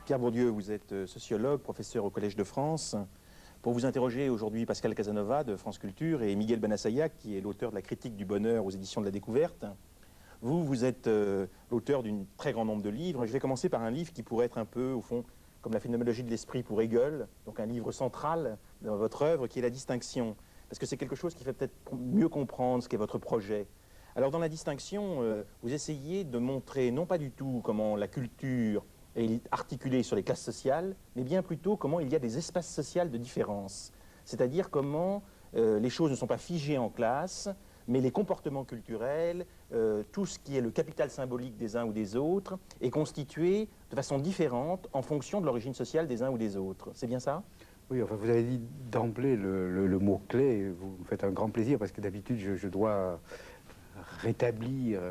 Pierre Bourdieu, vous êtes sociologue, professeur au Collège de France. Pour vous interroger aujourd'hui, Pascal Casanova de France Culture et Miguel Benassayac, qui est l'auteur de la critique du bonheur aux éditions de la Découverte. Vous êtes l'auteur d'un très grand nombre de livres. Je vais commencer par un livre qui pourrait être un peu, au fond, comme la phénoménologie de l'esprit pour Hegel, donc un livre central dans votre œuvre, qui est La Distinction. Parce que c'est quelque chose qui fait peut-être mieux comprendre ce qu'est votre projet. Alors dans La Distinction, vous essayez de montrer non pas du tout comment la culture est articulée sur les classes sociales, mais bien plutôt comment il y a des espaces sociaux de différence. C'est-à-dire comment les choses ne sont pas figées en classe, mais les comportements culturels, tout ce qui est le capital symbolique des uns ou des autres, est constitué de façon différente en fonction de l'origine sociale des uns ou des autres. C'est bien ça ? Oui, enfin, vous avez dit d'emblée le mot-clé, vous me faites un grand plaisir, parce que d'habitude, je dois rétablir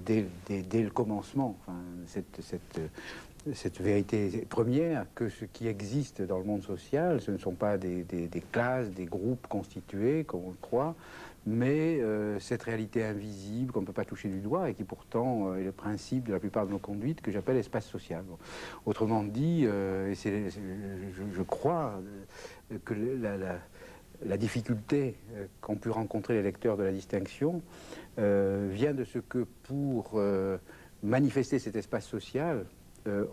dès le commencement cette vérité première, que ce qui existe dans le monde social, ce ne sont pas des classes, des groupes constitués, comme on le croit, mais cette réalité invisible qu'on ne peut pas toucher du doigt et qui pourtant est le principe de la plupart de nos conduites, que j'appelle espace social. Bon. Autrement dit, je crois que la difficulté qu'ont pu rencontrer les lecteurs de La Distinction vient de ce que pour manifester cet espace social,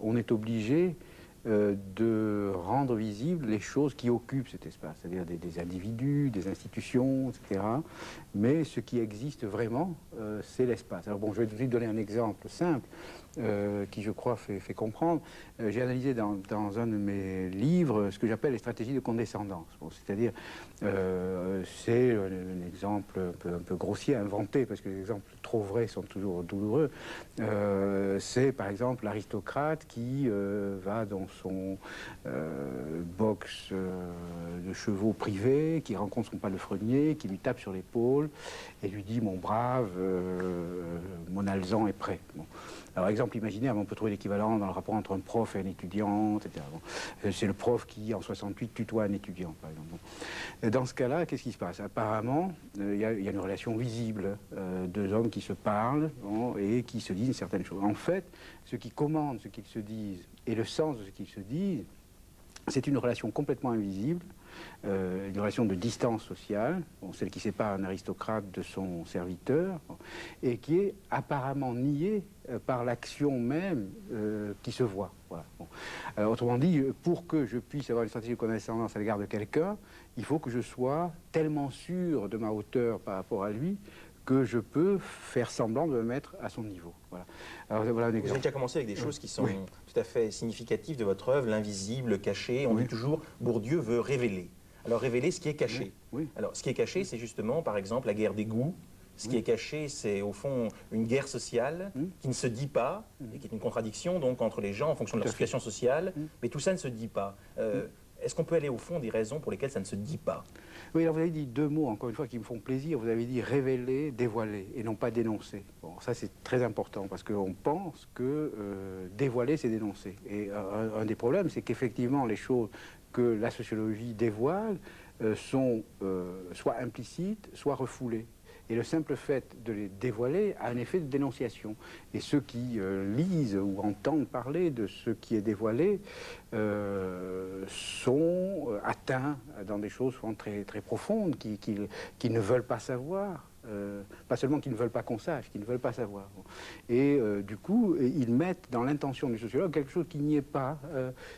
on est obligé de rendre visibles les choses qui occupent cet espace, c'est-à-dire des individus, des institutions, etc. Mais ce qui existe vraiment, c'est l'espace. Alors bon, je vais tout de suite donner un exemple simple qui, je crois, fait comprendre. J'ai analysé dans un de mes livres ce que j'appelle les stratégies de condescendance. Bon, c'est-à-dire, c'est un exemple un peu grossier, inventé, parce que les exemples trop vrais sont toujours douloureux. C'est, par exemple, l'aristocrate qui va dans son box de chevaux privé, qui rencontre son palefrenier, qui lui tape sur l'épaule et lui dit « Mon brave, mon alezan est prêt ». Bon. Alors, exemple imaginaire, on peut trouver l'équivalent dans le rapport entre un prof et un étudiant, etc. Bon. C'est le prof qui, en 68, tutoie un étudiant, par exemple. Bon. Dans ce cas-là, qu'est-ce qui se passe? Apparemment, il y a une relation visible, deux hommes qui se parlent, bon, et qui se disent certaines choses. En fait, ce qui commande ce qu'ils se disent et le sens de ce qu'ils se disent, c'est une relation complètement invisible, une relation de distance sociale, bon, celle qui sépare un aristocrate de son serviteur, bon, et qui est apparemment niée par l'action même qui se voit. Voilà. Bon. Autrement dit, pour que je puisse avoir une stratégie de condescendance à l'égard de quelqu'un, il faut que je sois tellement sûr de ma hauteur par rapport à lui que je peux faire semblant de me mettre à son niveau. Voilà. Alors, voilà un exemple. Vous avez déjà commencé avec des choses qui sont tout à fait significatives de votre œuvre, l'invisible, le caché. On dit toujours, Bourdieu veut révéler. Alors révéler ce qui est caché. Alors ce qui est caché, c'est justement, par exemple, la guerre des goûts. Ce qui est caché, c'est au fond une guerre sociale qui ne se dit pas, et qui est une contradiction donc entre les gens en fonction de leur situation sociale, mais tout ça ne se dit pas. Est-ce qu'on peut aller au fond des raisons pour lesquelles ça ne se dit pas? Oui, alors vous avez dit deux mots, encore une fois, qui me font plaisir. Vous avez dit révéler, dévoiler, et non pas dénoncer. Bon, ça c'est très important, parce qu'on pense que dévoiler, c'est dénoncer. Et un des problèmes, c'est qu'effectivement, les choses que la sociologie dévoile sont soit implicites, soit refoulées. Et le simple fait de les dévoiler a un effet de dénonciation. Et ceux qui lisent ou entendent parler de ce qui est dévoilé sont atteints dans des choses souvent très, très profondes, qui ne veulent pas savoir. Pas seulement qu'ils ne veulent pas qu'on sache, qu'ils ne veulent pas savoir. Et du coup, ils mettent dans l'intention du sociologue quelque chose qui n'y est pas,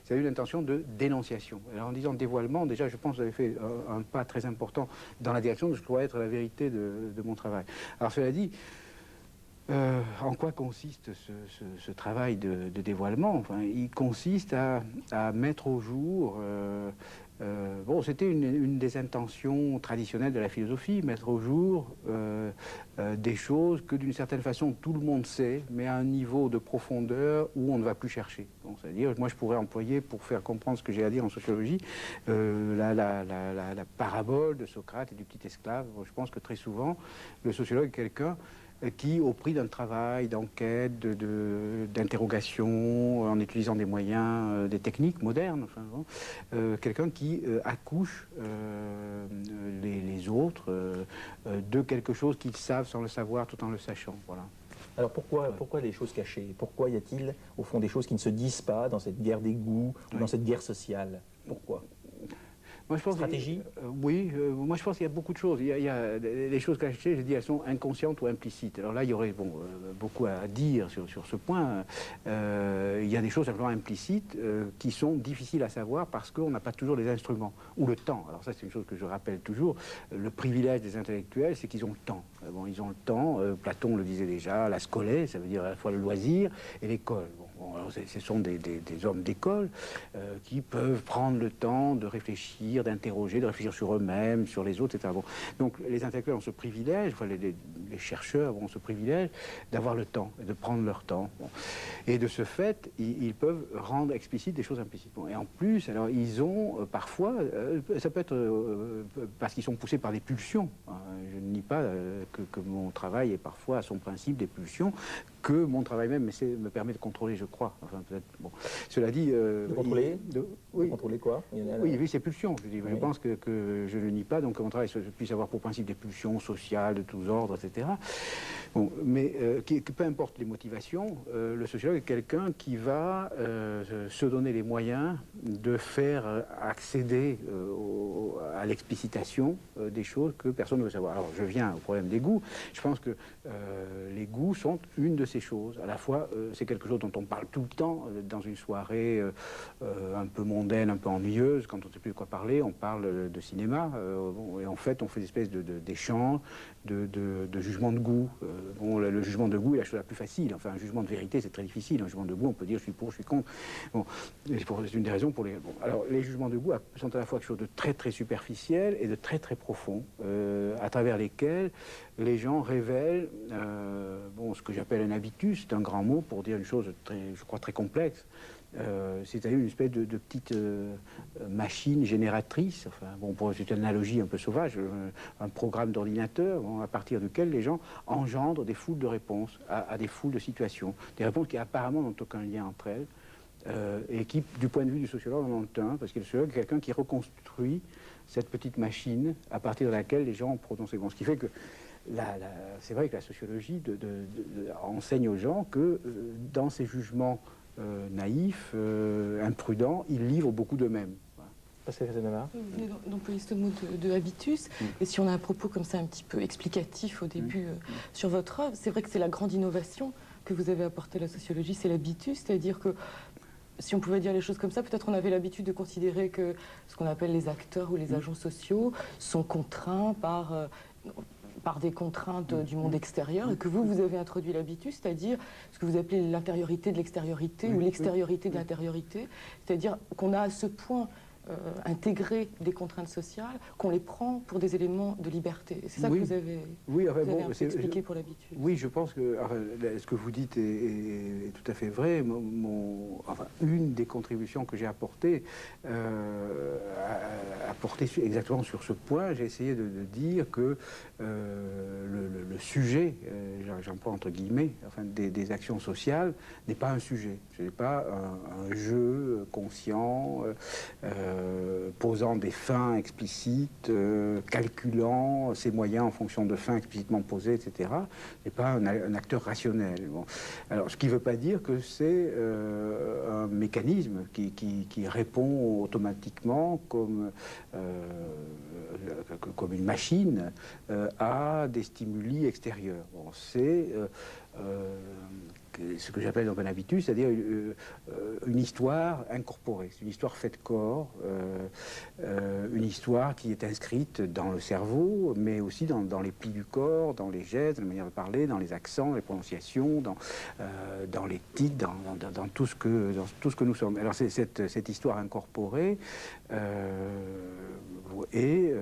c'est une intention de dénonciation. Alors en disant dévoilement, déjà je pense que vous avez fait un pas très important dans la direction de ce que doit être la vérité de mon travail. Alors cela dit, en quoi consiste ce travail de dévoilement? Enfin, il consiste à mettre au jour... bon, c'était une des intentions traditionnelles de la philosophie, mettre au jour des choses que d'une certaine façon tout le monde sait, mais à un niveau de profondeur où on ne va plus chercher. Bon, c'est-à-dire, moi je pourrais employer, pour faire comprendre ce que j'ai à dire en sociologie, la parabole de Socrate et du petit esclave. Je pense que très souvent, le sociologue est quelqu'un qui, au prix d'un travail, d'enquête, d'interrogation, en utilisant des moyens, des techniques modernes, enfin, bon, quelqu'un qui accouche les autres de quelque chose qu'ils savent sans le savoir, tout en le sachant. Voilà. Alors pourquoi les choses cachées? Pourquoi y a-t-il, au fond, des choses qui ne se disent pas dans cette guerre des goûts, ou dans cette guerre sociale? Pourquoi? Moi, je pense Stratégie? Oui, moi je pense qu'il y a beaucoup de choses. Il y a les choses cachées, je dis, elles sont inconscientes ou implicites. Alors là, il y aurait beaucoup à dire sur ce point. Il y a des choses simplement implicites qui sont difficiles à savoir parce qu'on n'a pas toujours les instruments ou le temps. Alors ça, c'est une chose que je rappelle toujours. Le privilège des intellectuels, c'est qu'ils ont le temps. Bon, ils ont le temps. Platon le disait déjà, la scolée, ça veut dire à la fois le loisir et l'école. Bon, alors ce sont des hommes d'école qui peuvent prendre le temps de réfléchir, d'interroger, de réfléchir sur eux-mêmes, sur les autres, etc. Bon. Donc les intellectuels ont ce privilège, enfin, les chercheurs ont ce privilège d'avoir le temps, de prendre leur temps. Bon. Et de ce fait, ils peuvent rendre explicites des choses implicites. Bon. Et en plus, alors ils ont parfois, ça peut être parce qu'ils sont poussés par des pulsions. Hein. Je ne nie pas que mon travail est parfois à son principe des pulsions, que mon travail même me permet de contrôler, je crois. Enfin, peut-être, bon. Cela dit... de contrôler oui. De contrôler quoi? Oui, ces pulsions. Je pense que je ne nie pas, donc que mon travail puisse avoir pour principe des pulsions sociales de tous ordres, etc. Bon, mais peu importe les motivations, le sociologue est quelqu'un qui va se donner les moyens de faire accéder à l'explicitation des choses que personne ne veut savoir. Alors, je viens au problème des goûts. Je pense que les goûts sont une de ces choses. À la fois, c'est quelque chose dont on parle tout le temps dans une soirée un peu mondaine, un peu ennuyeuse. Quand on ne sait plus de quoi parler, on parle de cinéma. Bon, et en fait, on fait des espèces d'échanges, de jugement de goût. Bon, le jugement de goût est la chose la plus facile. Enfin, un jugement de vérité, c'est très difficile. Un jugement de goût, on peut dire je suis pour, je suis contre. Bon, c'est une des raisons pour les... Bon, alors, les jugements de goût sont à la fois quelque chose de très, très superficiel et de très, très profond, à travers lesquels les gens révèlent ce que j'appelle un habitus. C'est un grand mot pour dire une chose, je crois, très complexe. C'est-à-dire une espèce de petite machine génératrice, enfin, bon, c'est une analogie un peu sauvage, un programme d'ordinateur à partir duquel les gens engendrent des foules de réponses à des foules de situations, des réponses qui apparemment n'ont aucun lien entre elles, et qui, du point de vue du sociologue, en ont un, parce que le sociologue est quelqu'un qui reconstruit cette petite machine à partir de laquelle les gens ont prononcé. Bon, ce qui fait que c'est vrai que la sociologie enseigne aux gens que dans ces jugements naïfs, imprudents, ils livrent beaucoup d'eux-mêmes. Pascal Casanova. Vous venez d'employer ce mot de habitus, et si on a un propos comme ça un petit peu explicatif au début sur votre œuvre, c'est vrai que c'est la grande innovation que vous avez apportée à la sociologie, c'est l'habitus, c'est-à-dire que si on pouvait dire les choses comme ça, peut-être on avait l'habitude de considérer que ce qu'on appelle les acteurs ou les agents sociaux sont contraints par des contraintes du monde extérieur, et que vous avez introduit l'habitus, c'est-à-dire ce que vous appelez l'intériorité de l'extériorité, ou l'extériorité de l'intériorité, c'est-à-dire qu'on a à ce point intégré des contraintes sociales qu'on les prend pour des éléments de liberté. C'est ça que vous avez, expliqué pour l'habitus. Oui, je pense que ce que vous dites est tout à fait vrai. Une des contributions que j'ai apportées exactement sur ce point, j'ai essayé de dire que le sujet, j'emploie entre guillemets, des actions sociales, n'est pas un sujet. Ce n'est pas un jeu conscient, posant des fins explicites, calculant ses moyens en fonction de fins explicitement posées, etc. n'est pas un acteur rationnel. Bon. Alors, ce qui ne veut pas dire que c'est un mécanisme qui répond automatiquement comme une machine à des stimuli extérieurs. Bon, c'est ce que j'appelle donc un habitus, c'est-à-dire une histoire incorporée, c'est une histoire faite corps, une histoire qui est inscrite dans le cerveau, mais aussi dans les plis du corps, dans les gestes, dans la manière de parler, dans les accents, les prononciations, dans les titres, dans tout ce que nous sommes. Alors c'est cette histoire incorporée et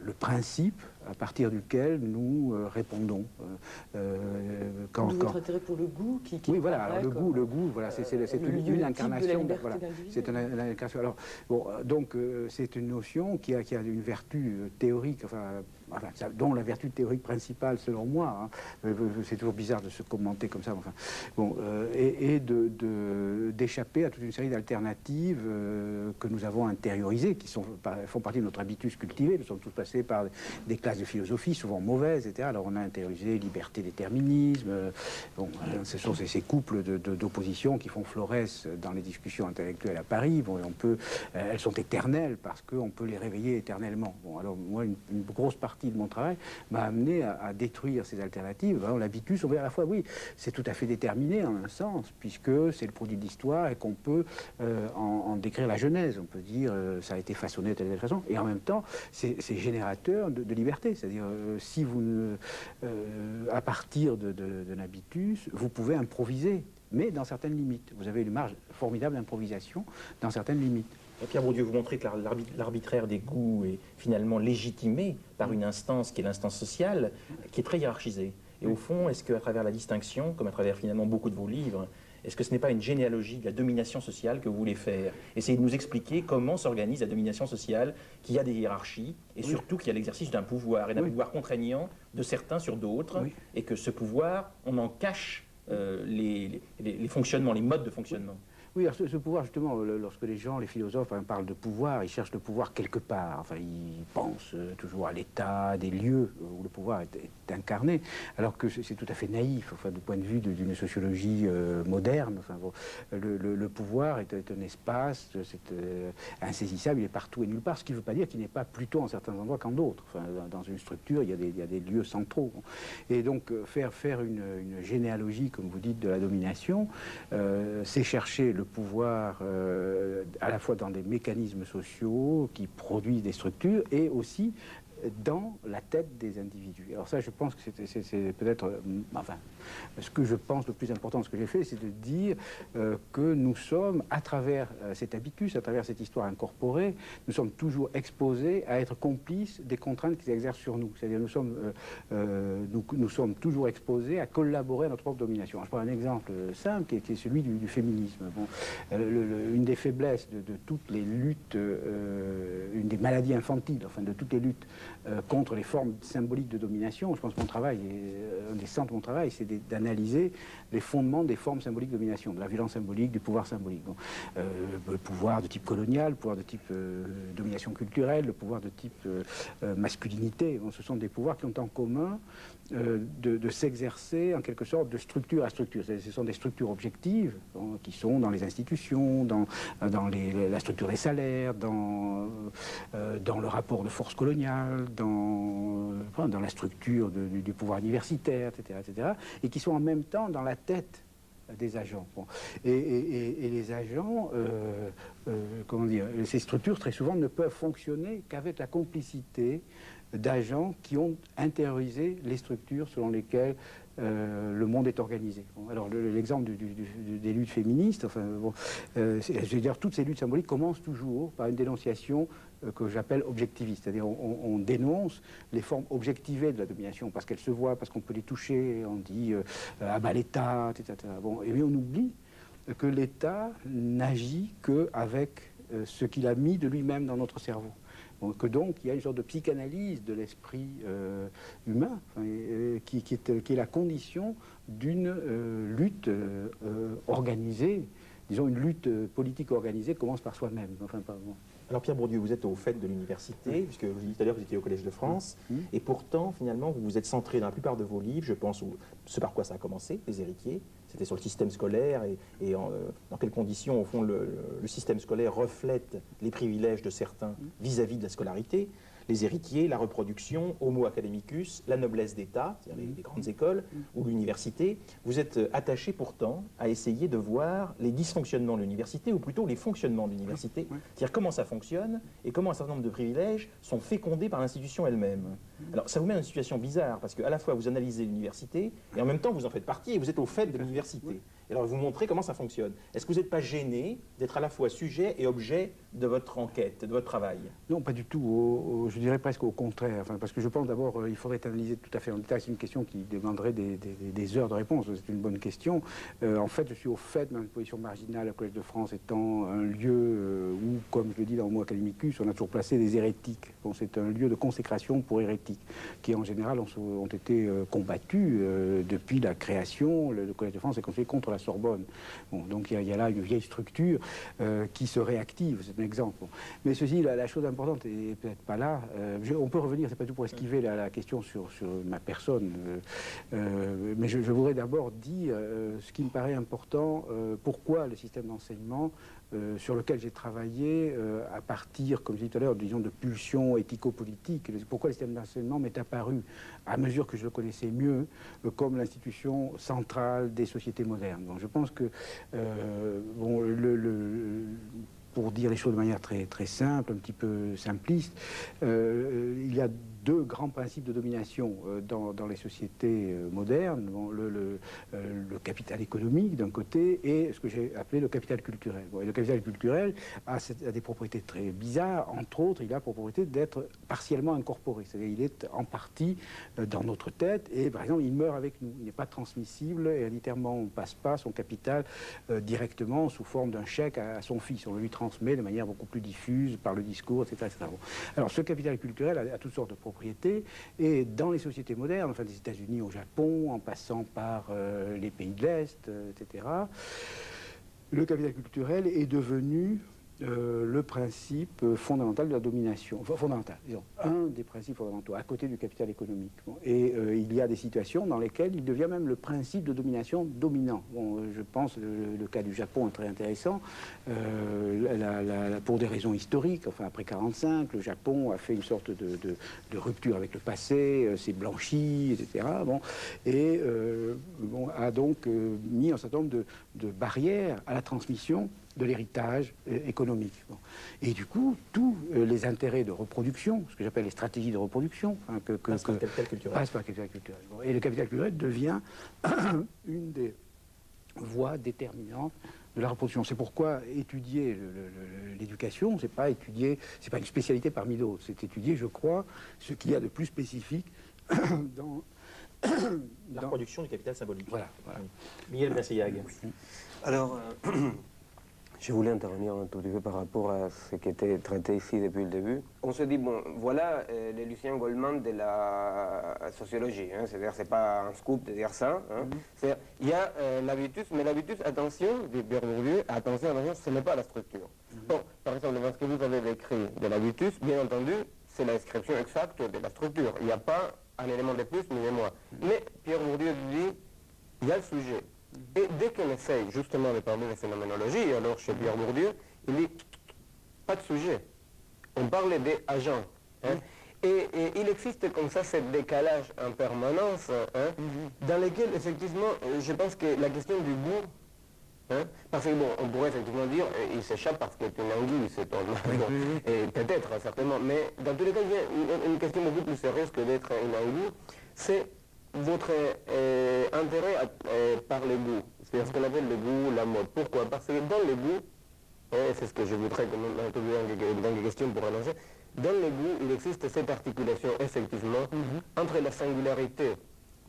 le principe à partir duquel nous répondons. Votre intérêt pour le goût qui oui, voilà, alors le goût, voilà, c'est une incarnation. Voilà, c'est une incarnation. Alors, bon, donc, c'est une notion qui a une vertu théorique, enfin, enfin, dont la vertu théorique principale, selon moi, hein, c'est toujours bizarre de se commenter comme ça, enfin, bon, et d'échapper à toute une série d'alternatives que nous avons intériorisées, qui font partie de notre habitus cultivé. Nous sommes tous passés par des classes de philosophie, souvent mauvaises, etc. Alors on a intériorisé liberté, déterminisme, bon, ce sont ces couples d'opposition qui font florès dans les discussions intellectuelles à Paris. Bon, elles sont éternelles parce qu'on peut les réveiller éternellement. Bon, alors moi, une grosse partie de mon travail m'a amené à détruire ces alternatives. L'habitus, on veut à la fois, oui, c'est tout à fait déterminé en un sens, puisque c'est le produit de l'histoire et qu'on peut en décrire la genèse. On peut dire ça a été façonné de telle façon, et en même temps, c'est générateur de liberté. C'est-à-dire, si vous, à partir d'un habitus, vous pouvez improviser, mais dans certaines limites. Vous avez une marge formidable d'improvisation dans certaines limites. Pierre Bourdieu, vous montrez que l'arbitraire des goûts est finalement légitimé par une instance qui est l'instance sociale, qui est très hiérarchisée. Et au fond, est-ce qu'à travers la distinction, comme à travers finalement beaucoup de vos livres, est-ce que ce n'est pas une généalogie de la domination sociale que vous voulez faire? Essayez de nous expliquer comment s'organise la domination sociale, qu'il y a des hiérarchies, et surtout qu'il y a l'exercice d'un pouvoir, et d'un pouvoir contraignant de certains sur d'autres, et que ce pouvoir, on en cache les fonctionnements, les modes de fonctionnement. Oui, alors ce pouvoir, justement, lorsque les gens, les philosophes, parlent de pouvoir, ils cherchent le pouvoir quelque part. Enfin, ils pensent toujours à l'État, des lieux où le pouvoir est incarné, alors que c'est tout à fait naïf, enfin, du point de vue d'une sociologie moderne. Enfin, bon, le pouvoir est un espace, c'est insaisissable, il est partout et nulle part, ce qui ne veut pas dire qu'il n'est pas plutôt en certains endroits qu'en d'autres. Enfin, dans une structure, il y a des lieux centraux. Et donc, faire une généalogie, comme vous dites, de la domination, c'est chercher le pouvoir à la fois dans des mécanismes sociaux qui produisent des structures et aussi dans la tête des individus. Alors ça, je pense que c'est peut-être, enfin, ce que je pense le plus important de ce que j'ai fait, c'est de dire que nous sommes, à travers cet habitus, à travers cette histoire incorporée, nous sommes toujours exposés à être complices des contraintes qui s'exercent sur nous. C'est-à-dire nous sommes toujours exposés à collaborer à notre propre domination. Alors, je prends un exemple simple qui est celui du féminisme. Bon, une des faiblesses de toutes les luttes, une des maladies infantiles, enfin de toutes les luttes contre les formes symboliques de domination. Je pense que mon travail, un des centres de mon travail, c'est d'analyser les fondements des formes symboliques de domination, de la violence symbolique, du pouvoir symbolique. Bon, le pouvoir de type colonial, le pouvoir de type domination culturelle, le pouvoir de type masculinité. Bon, ce sont des pouvoirs qui ont en commun de s'exercer en quelque sorte de structure à structure. Ce sont des structures objectives qui sont dans les institutions, dans la structure des salaires, dans le rapport de force coloniale, dans la structure du pouvoir universitaire, etc., et qui sont en même temps dans la tête des agents. Bon. Et les agents, comment dire, ces structures très souvent ne peuvent fonctionner qu'avec la complicité d'agents qui ont intériorisé les structures selon lesquelles le monde est organisé. Bon, alors l'exemple des luttes féministes, enfin, bon, je veux dire, toutes ces luttes symboliques commencent toujours par une dénonciation que j'appelle objectiviste, c'est-à-dire on dénonce les formes objectivées de la domination parce qu'elles se voient, parce qu'on peut les toucher, on dit ah bah l'État, etc. Bon, et bien on oublie que l'État n'agit qu'avec ce qu'il a mis de lui-même dans notre cerveau. Que donc il y a une sorte de psychanalyse de l'esprit humain qui est la condition d'une lutte organisée. Disons, une lutte politique organisée commence par soi-même. Enfin, bon. Alors Pierre Bourdieu, vous êtes au fait de l'université, puisque vous dites tout à l'heure que vous étiez au Collège de France, et pourtant, finalement, vous vous êtes centré dans la plupart de vos livres, je pense, ce par quoi ça a commencé, Les Héritiers, c'était sur le système scolaire, et dans quelles conditions, au fond, le système scolaire reflète les privilèges de certains vis-à-vis de la scolarité. Les héritiers, la reproduction, Homo academicus, la noblesse d'État, c'est-à-dire les grandes écoles, ou l'université. Vous êtes attaché pourtant à essayer de voir les dysfonctionnements de l'université, ou plutôt les fonctionnements de l'université, c'est-à-dire comment ça fonctionne et comment un certain nombre de privilèges sont fécondés par l'institution elle-même. Alors ça vous met dans une situation bizarre, parce qu'à la fois vous analysez l'université, et en même temps vous en faites partie, et vous êtes au fait de l'université. Et alors vous montrez comment ça fonctionne. Est-ce que vous n'êtes pas gêné d'être à la fois sujet et objet de votre enquête, de votre travail? Non, pas du tout. Je dirais presque au contraire. Enfin, parce que je pense d'abord, il faudrait analyser tout à fait en détail. C'est une question qui demanderait des heures de réponse. C'est une bonne question. En fait, je suis au fait de ma position marginale au Collège de France étant un lieu où, comme je le dis dans le mot académicus, on a toujours placé des hérétiques. Bon, c'est un lieu de consécration pour hérétiques, qui en général ont été combattus depuis la création. Le Collège de France est construit contre la Sorbonne. Bon, donc il y a là une vieille structure qui se réactive. C'est un exemple. Bon. Mais ceci, la chose importante, et peut-être pas là, on peut revenir, c'est pas tout pour esquiver la question sur ma personne, mais je voudrais d'abord dire ce qui me paraît important, pourquoi le système d'enseignement sur lequel j'ai travaillé à partir, comme je disais tout à l'heure, disons de pulsions éthico-politiques, pourquoi le système d'enseignement m'est apparu, à mesure que je le connaissais mieux, comme l'institution centrale des sociétés modernes. Donc je pense que bon, pour dire les choses de manière très, très simple, un petit peu simpliste, il y a deux grands principes de domination dans les sociétés modernes. Bon, le capital économique d'un côté et ce que j'ai appelé le capital culturel. Bon, et le capital culturel a des propriétés très bizarres. Entre autres, il a pour propriété d'être partiellement incorporé. C'est-à-dire qu'il est en partie dans notre tête et, par exemple, il meurt avec nous. Il n'est pas transmissible et littéralement, on ne passe pas son capital directement sous forme d'un chèque à son fils. On le lui transmet de manière beaucoup plus diffuse par le discours, etc. etc. Bon. Alors, ce capital culturel a toutes sortes de propriétés. Et dans les sociétés modernes, enfin des États-Unis au Japon, en passant par les pays de l'Est, etc., le capital culturel est devenu le principe fondamental de la domination. Enfin, fondamental, disons, un des principes fondamentaux, à côté du capital économique. Bon, et il y a des situations dans lesquelles il devient même le principe de domination dominant. Bon, je pense, le cas du Japon est très intéressant, pour des raisons historiques. Enfin, après 1945, le Japon a fait une sorte de rupture avec le passé, s'est blanchi, etc. Bon, et bon, a donc mis un certain nombre de barrières à la transmission de l'héritage économique. Bon. Et du coup, tous les intérêts de reproduction, ce que j'appelle les stratégies de reproduction, hein, passe par le capital culturel. Passe par le capital culturel. Bon. Et le capital culturel devient une des voies déterminantes de la reproduction. C'est pourquoi étudier l'éducation, c'est pas étudier, c'est pas une spécialité parmi d'autres, c'est étudier, je crois, ce qu'il y a de plus spécifique dans la reproduction du capital symbolique. Voilà. Voilà. Miguel Benaseyag. Alors, je voulais intervenir un tout petit peu par rapport à ce qui était traité ici depuis le début. On se dit, bon, voilà le Lucien Goldman de la sociologie, hein, c'est-à-dire, c'est pas un scoop de dire ça. Hein. Il y a l'habitus, mais l'habitus, attention, dit Pierre Bourdieu, attention, ce n'est pas la structure. Bon, par exemple, dans ce que vous avez décrit de l'habitus, bien entendu, c'est la description exacte de la structure. Il n'y a pas un élément de plus ni de moins. Mais Pierre Bourdieu dit, il y a le sujet. Et dès qu'on essaye justement de parler de phénoménologie, alors chez Pierre Bourdieu, il dit pas de sujet. On parle des agents. Hein, et il existe comme ça ce décalage en permanence, hein, dans lequel effectivement, je pense que la question du goût, hein, parce que bon, on pourrait effectivement dire, il s'échappe parce qu'il est une anguille, c'est bon, et peut-être, certainement, mais dans tous les cas, il y a une question beaucoup plus sérieuse que d'être une anguille, c'est votre intérêt par les goûts, c'est-à-dire ce qu'on appelle le goût, la mode. Pourquoi? Parce que dans les goûts, et c'est ce que je voudrais introduire dans les questions pour annoncer, dans les goûts, il existe cette articulation, effectivement, entre la singularité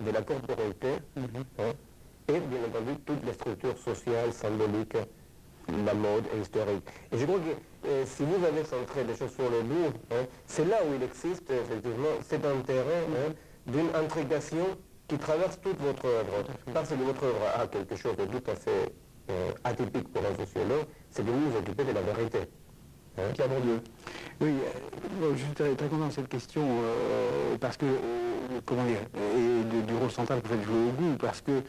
de la corporalité hein, et, bien entendu, toutes les structures sociales, symboliques, la mode et historique. Et je crois que si vous avez centré des choses sur le goût, hein, c'est là où il existe, effectivement, cet intérêt d'une intrication qui traverse toute votre œuvre. Parce que votre œuvre a quelque chose de tout à fait atypique pour un sociologue, c'est que vous vous occupez de la vérité. Hein? Pierre Bourdieu. Oui, je suis très, très content de cette question, parce que, comment dire, et du rôle central que vous faites jouer au goût, parce que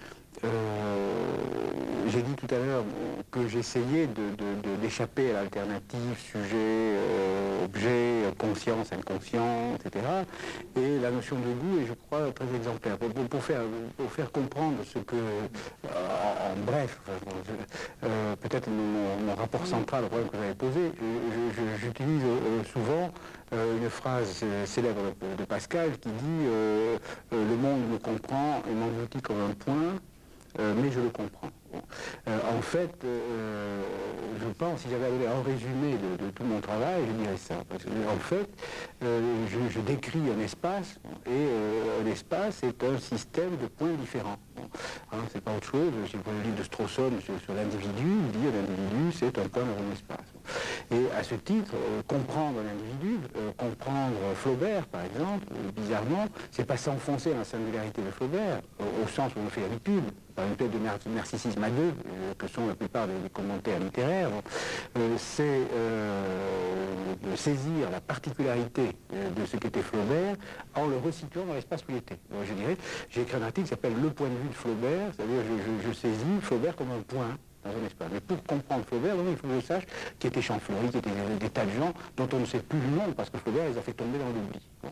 j'ai dit tout à l'heure que j'essayais d'échapper à l'alternative sujet, objet, conscience, inconscient, etc. Et la notion de goût est, je crois, très exemplaire. Pour faire comprendre ce que, en bref, peut-être mon rapport central au problème que vous avez posé, j'utilise souvent une phrase célèbre de Pascal qui dit « Le monde me comprend et m'engloutit comme un point, mais je le comprends ». En fait, je pense, si j'avais à donner un résumé de tout mon travail, je dirais ça. Parce que, en fait, je décris un espace, et un espace est un système de points différents. Hein, c'est pas autre chose. Si vous prenez le livre de Strawson sur l'individu, il dit que l'individu, c'est un point dans un espace. Et à ce titre, comprendre l'individu, comprendre Flaubert, par exemple, bizarrement, c'est pas s'enfoncer dans la singularité de Flaubert, au sens où on fait l'habitude, par une espèce de narcissisme à deux, que sont la plupart des commentaires littéraires, c'est de saisir la particularité de ce qu'était Flaubert en le resituant dans l'espace où il était. Donc, je dirais, j'ai écrit un article qui s'appelle Le point de vue de Flaubert, c'est-à-dire je saisis Flaubert comme un point dans un espace. Mais pour comprendre Flaubert, il faut que je sache qu'il était Champfleury, qu'il était des tas de gens dont on ne sait plus le nom parce que Flaubert les a fait tomber dans l'oubli. Bon.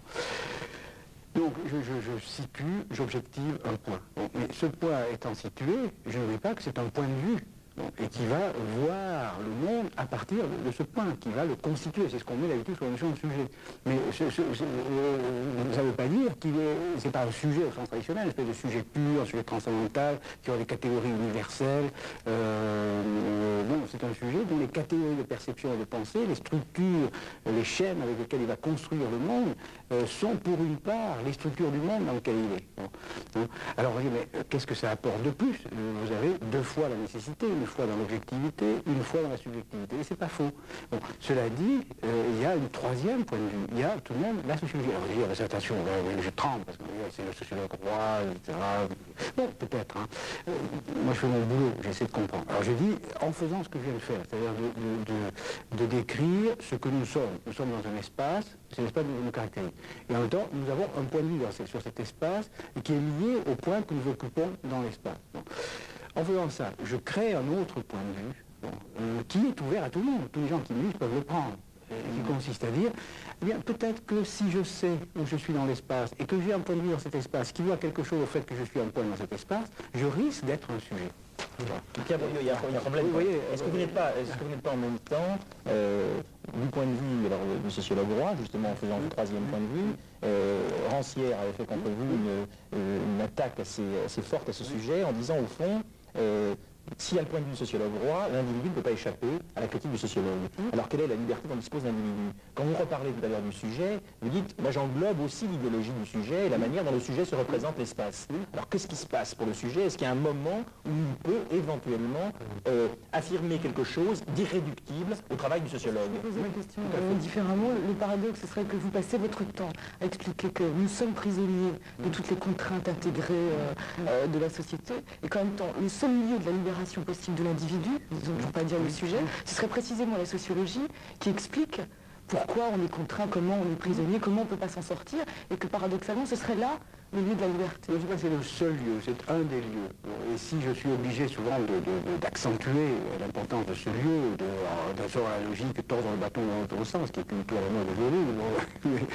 Donc je situe, j'objective un point. Bon, mais ce point étant situé, je ne dis pas que c'est un point de vue. Bon, et qui va voir le monde à partir de ce point, qui va le constituer. C'est ce qu'on met d'habitude sur la notion de sujet. Mais ça ne veut pas dire qu'il est... C'est pas un sujet au sens traditionnel, une espèce de sujet pur, un sujet transcendantal, qui aurait des catégories universelles. Non, c'est un sujet dont les catégories de perception et de pensée, les structures, les chaînes avec lesquelles il va construire le monde, sont pour une part les structures du monde dans lequel il est. Bon. Alors, voyez, mais qu'est-ce que ça apporte de plus? Vous avez deux fois la nécessité, une fois dans l'objectivité, une fois dans la subjectivité. Et c'est pas faux. Bon, cela dit, il y a une troisième point de vue. Il y a tout de même la sociologie. Alors, je dis, attention, je tremble, parce que c'est le sociologue roi, etc. Bon, peut-être. Hein. Moi, je fais mon boulot, j'essaie de comprendre. Alors, je dis, en faisant ce que je viens de faire, c'est-à-dire de décrire ce que nous sommes. Nous sommes dans un espace, c'est l'espace de nos caractéristiques. Et en même temps, nous avons un point de vue sur cet espace qui est lié au point que nous occupons dans l'espace. Bon. En faisant ça, je crée un autre point de vue qui est ouvert à tout le monde. Tous les gens qui me lisent peuvent le prendre. Qui consiste à dire, eh bien, peut-être que si je sais où je suis dans l'espace et que j'ai un point de vue dans cet espace qui voit quelque chose au fait que je suis un point dans cet espace, je risque d'être un sujet. Pierre Bourdieu, il y a un problème. Est-ce que vous n'êtes pas en même temps, du point de vue du sociologue roi, justement en faisant le troisième point de vue, Rancière avait fait contre vous une attaque assez forte à ce sujet en disant au fond, s'il y a le point de vue du sociologue roi, l'individu ne peut pas échapper à la critique du sociologue. Alors quelle est la liberté dont dispose l'individu? Quand vous reparlez tout à l'heure du sujet, vous dites, moi j'englobe aussi l'idéologie du sujet et la manière dont le sujet se représente l'espace. Alors qu'est-ce qui se passe pour le sujet? Est-ce qu'il y a un moment où il peut éventuellement affirmer quelque chose d'irréductible au travail du sociologue? Je vais poser ma question différemment. Le paradoxe, ce serait que vous passez votre temps à expliquer que nous sommes prisonniers de toutes les contraintes intégrées de la société et qu'en même temps, le seul lieu de la libération possible de l'individu, pour ne pas dire le sujet, ce serait précisément la sociologie qui explique pourquoi on est contraint, comment on est prisonnier, comment on ne peut pas s'en sortir, et que paradoxalement ce serait là le lieu de la liberté. Je ne sais pas si c'est le seul lieu, c'est un des lieux. Et si je suis obligé souvent d'accentuer l'importance de ce lieu, de sur la logique tordre le bâton dans l'autre sens, qui est plutôt à la mode aujourd'hui,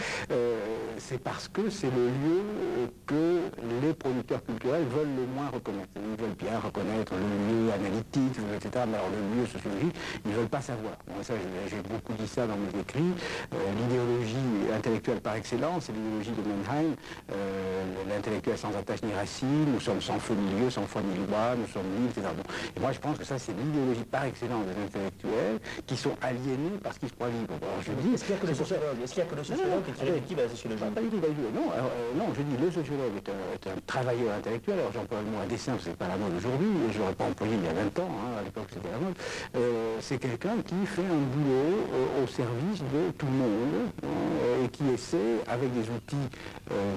c'est parce que c'est le lieu que les producteurs culturels veulent le moins reconnaître. Ils veulent bien reconnaître le lieu analytique, etc., mais alors le lieu sociologique, ils ne veulent pas savoir. Bon, ça, j'ai beaucoup dit ça dans mes écrits. L'idéologie intellectuelle par excellence, c'est l'idéologie de Mannheim. L'intellectuel sans attache ni racine, nous sommes sans feu ni lieu, sans foi ni loi, nous sommes libres, etc. Bon. Et moi je pense que ça c'est l'idéologie par excellence des intellectuels qui sont aliénés parce qu'ils se croient libres. Alors, je dis, est-ce qu'il y a que le sociologue qui est irréductible à la sociologie? Pas du tout. Non, je dis le sociologue est un travailleur intellectuel. Alors j'emploie le mot à dessein, c'est pas la mode aujourd'hui, et je l'aurais pas employé il y a 20 ans, hein, à l'époque c'était la mode. C'est quelqu'un qui fait un boulot au service de tout le monde et qui essaie, avec des outils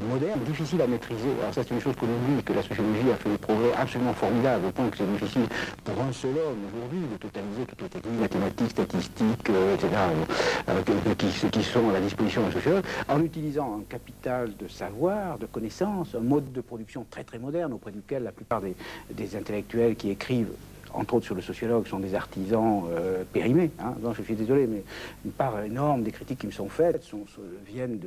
modernes, difficiles à maîtriser. Alors ça c'est une chose qu'on oublie, que la sociologie a fait des progrès absolument formidables, au point que c'est difficile pour un seul homme aujourd'hui de totaliser toutes les techniques mathématiques, statistiques, etc., qui sont à la disposition d'un sociologue, en utilisant un capital de savoir, de connaissances, un mode de production très très moderne, auprès duquel la plupart des intellectuels qui écrivent entre autres sur le sociologue, sont des artisans périmés. Hein. Non, je suis désolé, mais une part énorme des critiques qui me sont faites viennent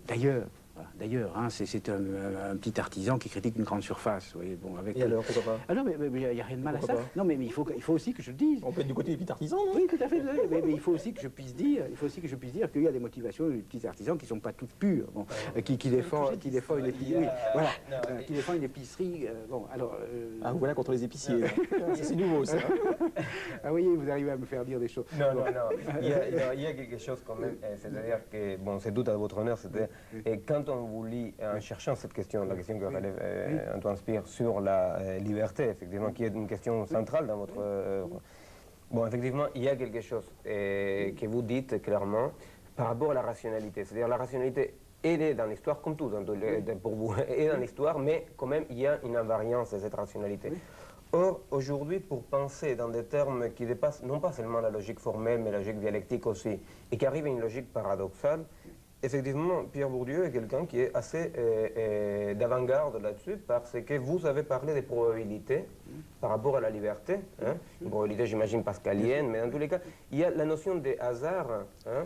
d'ailleurs. Voilà. D'ailleurs, hein, c'est un petit artisan qui critique une grande surface. Vous voyez, bon, avec, Et alors, pourquoi pas? Ah non, mais il n'y a rien de mal à ça. Pourquoi pas? Non, mais il faut aussi que je le dise. On peut être du côté des petits artisans, non? Oui, tout à fait. Mais il faut aussi que je puisse dire, qu'il y a des motivations des petits artisans qui ne sont pas toutes pures, bon, qui défendent une épicerie. Oui, voilà, qui défendent une épicerie. Bon, alors. Ah, voilà contre les épiciers. C'est nouveau, ça. Ah oui, vous arrivez à me faire dire des choses. Non, non, non. Il y a quelque chose quand même, c'est-à-dire que, bon, c'est tout à votre honneur, c'est-à-dire, et quand on vous lit, en cherchant cette question, la question que relève Antoine Spire sur la liberté, effectivement, qui est une question centrale dans votre œuvre. Bon, effectivement, il y a quelque chose que vous dites clairement par rapport à la rationalité. C'est-à-dire la rationalité, elle est dans l'histoire, comme tout pour vous, elle est dans l'histoire, mais quand même, il y a une invariance de cette rationalité. Or, aujourd'hui, pour penser dans des termes qui dépassent non pas seulement la logique formelle, mais la logique dialectique aussi, et qui arrive à une logique paradoxale, effectivement, Pierre Bourdieu est quelqu'un qui est assez d'avant-garde là-dessus, parce que vous avez parlé des probabilités par rapport à la liberté, hein, une probabilité, j'imagine, pascalienne, mais dans tous les cas, il y a la notion de hasard, hein,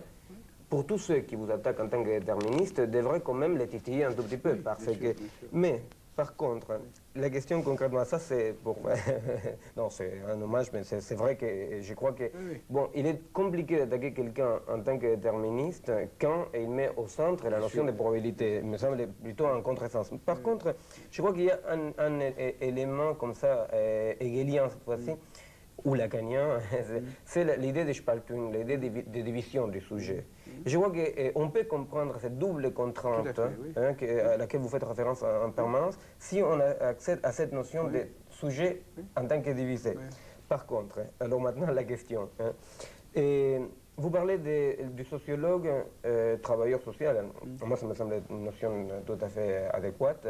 pour tous ceux qui vous attaquent en tant que déterministes, devrait quand même les titiller un tout petit peu, parce que... Mais, par contre, la question concrètement, ça c'est pour... non, c'est un hommage, mais c'est vrai que je crois que... Bon, il est compliqué d'attaquer quelqu'un en tant que déterministe quand il met au centre la notion de probabilité. Il me semble plutôt un contresens. Par contre, je crois qu'il y a un élément comme ça, hegelien cette fois-ci, ou lacanien, c'est l'idée de Spaltung, l'idée de division du sujet. Je crois qu'on peut comprendre cette double contrainte à laquelle vous faites référence en permanence si on accède à cette notion de sujet en tant que divisé. Par contre, alors maintenant la question. Et vous parlez du sociologue travailleur social. Moi, ça me semble une notion tout à fait adéquate.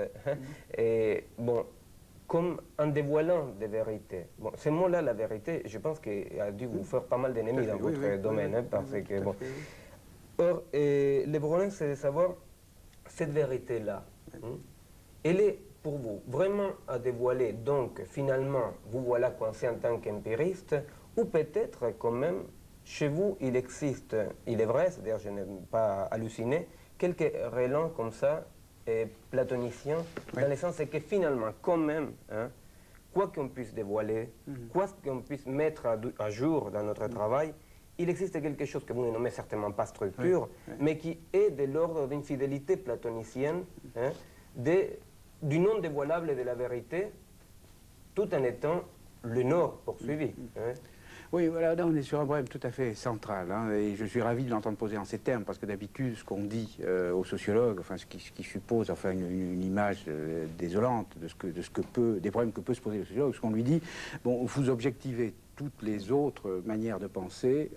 Et bon, comme en dévoilant des vérités. Bon, ce mot-là, la vérité, je pense qu'il a dû vous faire pas mal d'ennemis dans votre domaine, parce que bon. Or, le problème, c'est de savoir cette vérité-là. Elle est pour vous vraiment à dévoiler, donc finalement, vous voilà coincé en tant qu'empiriste, ou peut-être quand même, chez vous, il existe, il est vrai, c'est-à-dire je n'ai pas halluciné, quelques relents comme ça, platoniciens, dans le sens que finalement, quand même, hein, quoi qu'on puisse dévoiler, quoi qu'on puisse mettre à jour dans notre travail, il existe quelque chose que vous ne nommez certainement pas structure, mais qui est de l'ordre d'une fidélité platonicienne, hein, du non dévoilable de la vérité, tout en étant le nord poursuivi. Hein. Oui, voilà, là on est sur un problème tout à fait central, hein, et je suis ravi de l'entendre poser en ces termes, parce que d'habitude, ce qu'on dit aux sociologues, enfin, ce qui suppose enfin, une image désolante des problèmes que peut se poser le sociologue, ce qu'on lui dit, bon, vous objectivez toutes les autres manières de penser,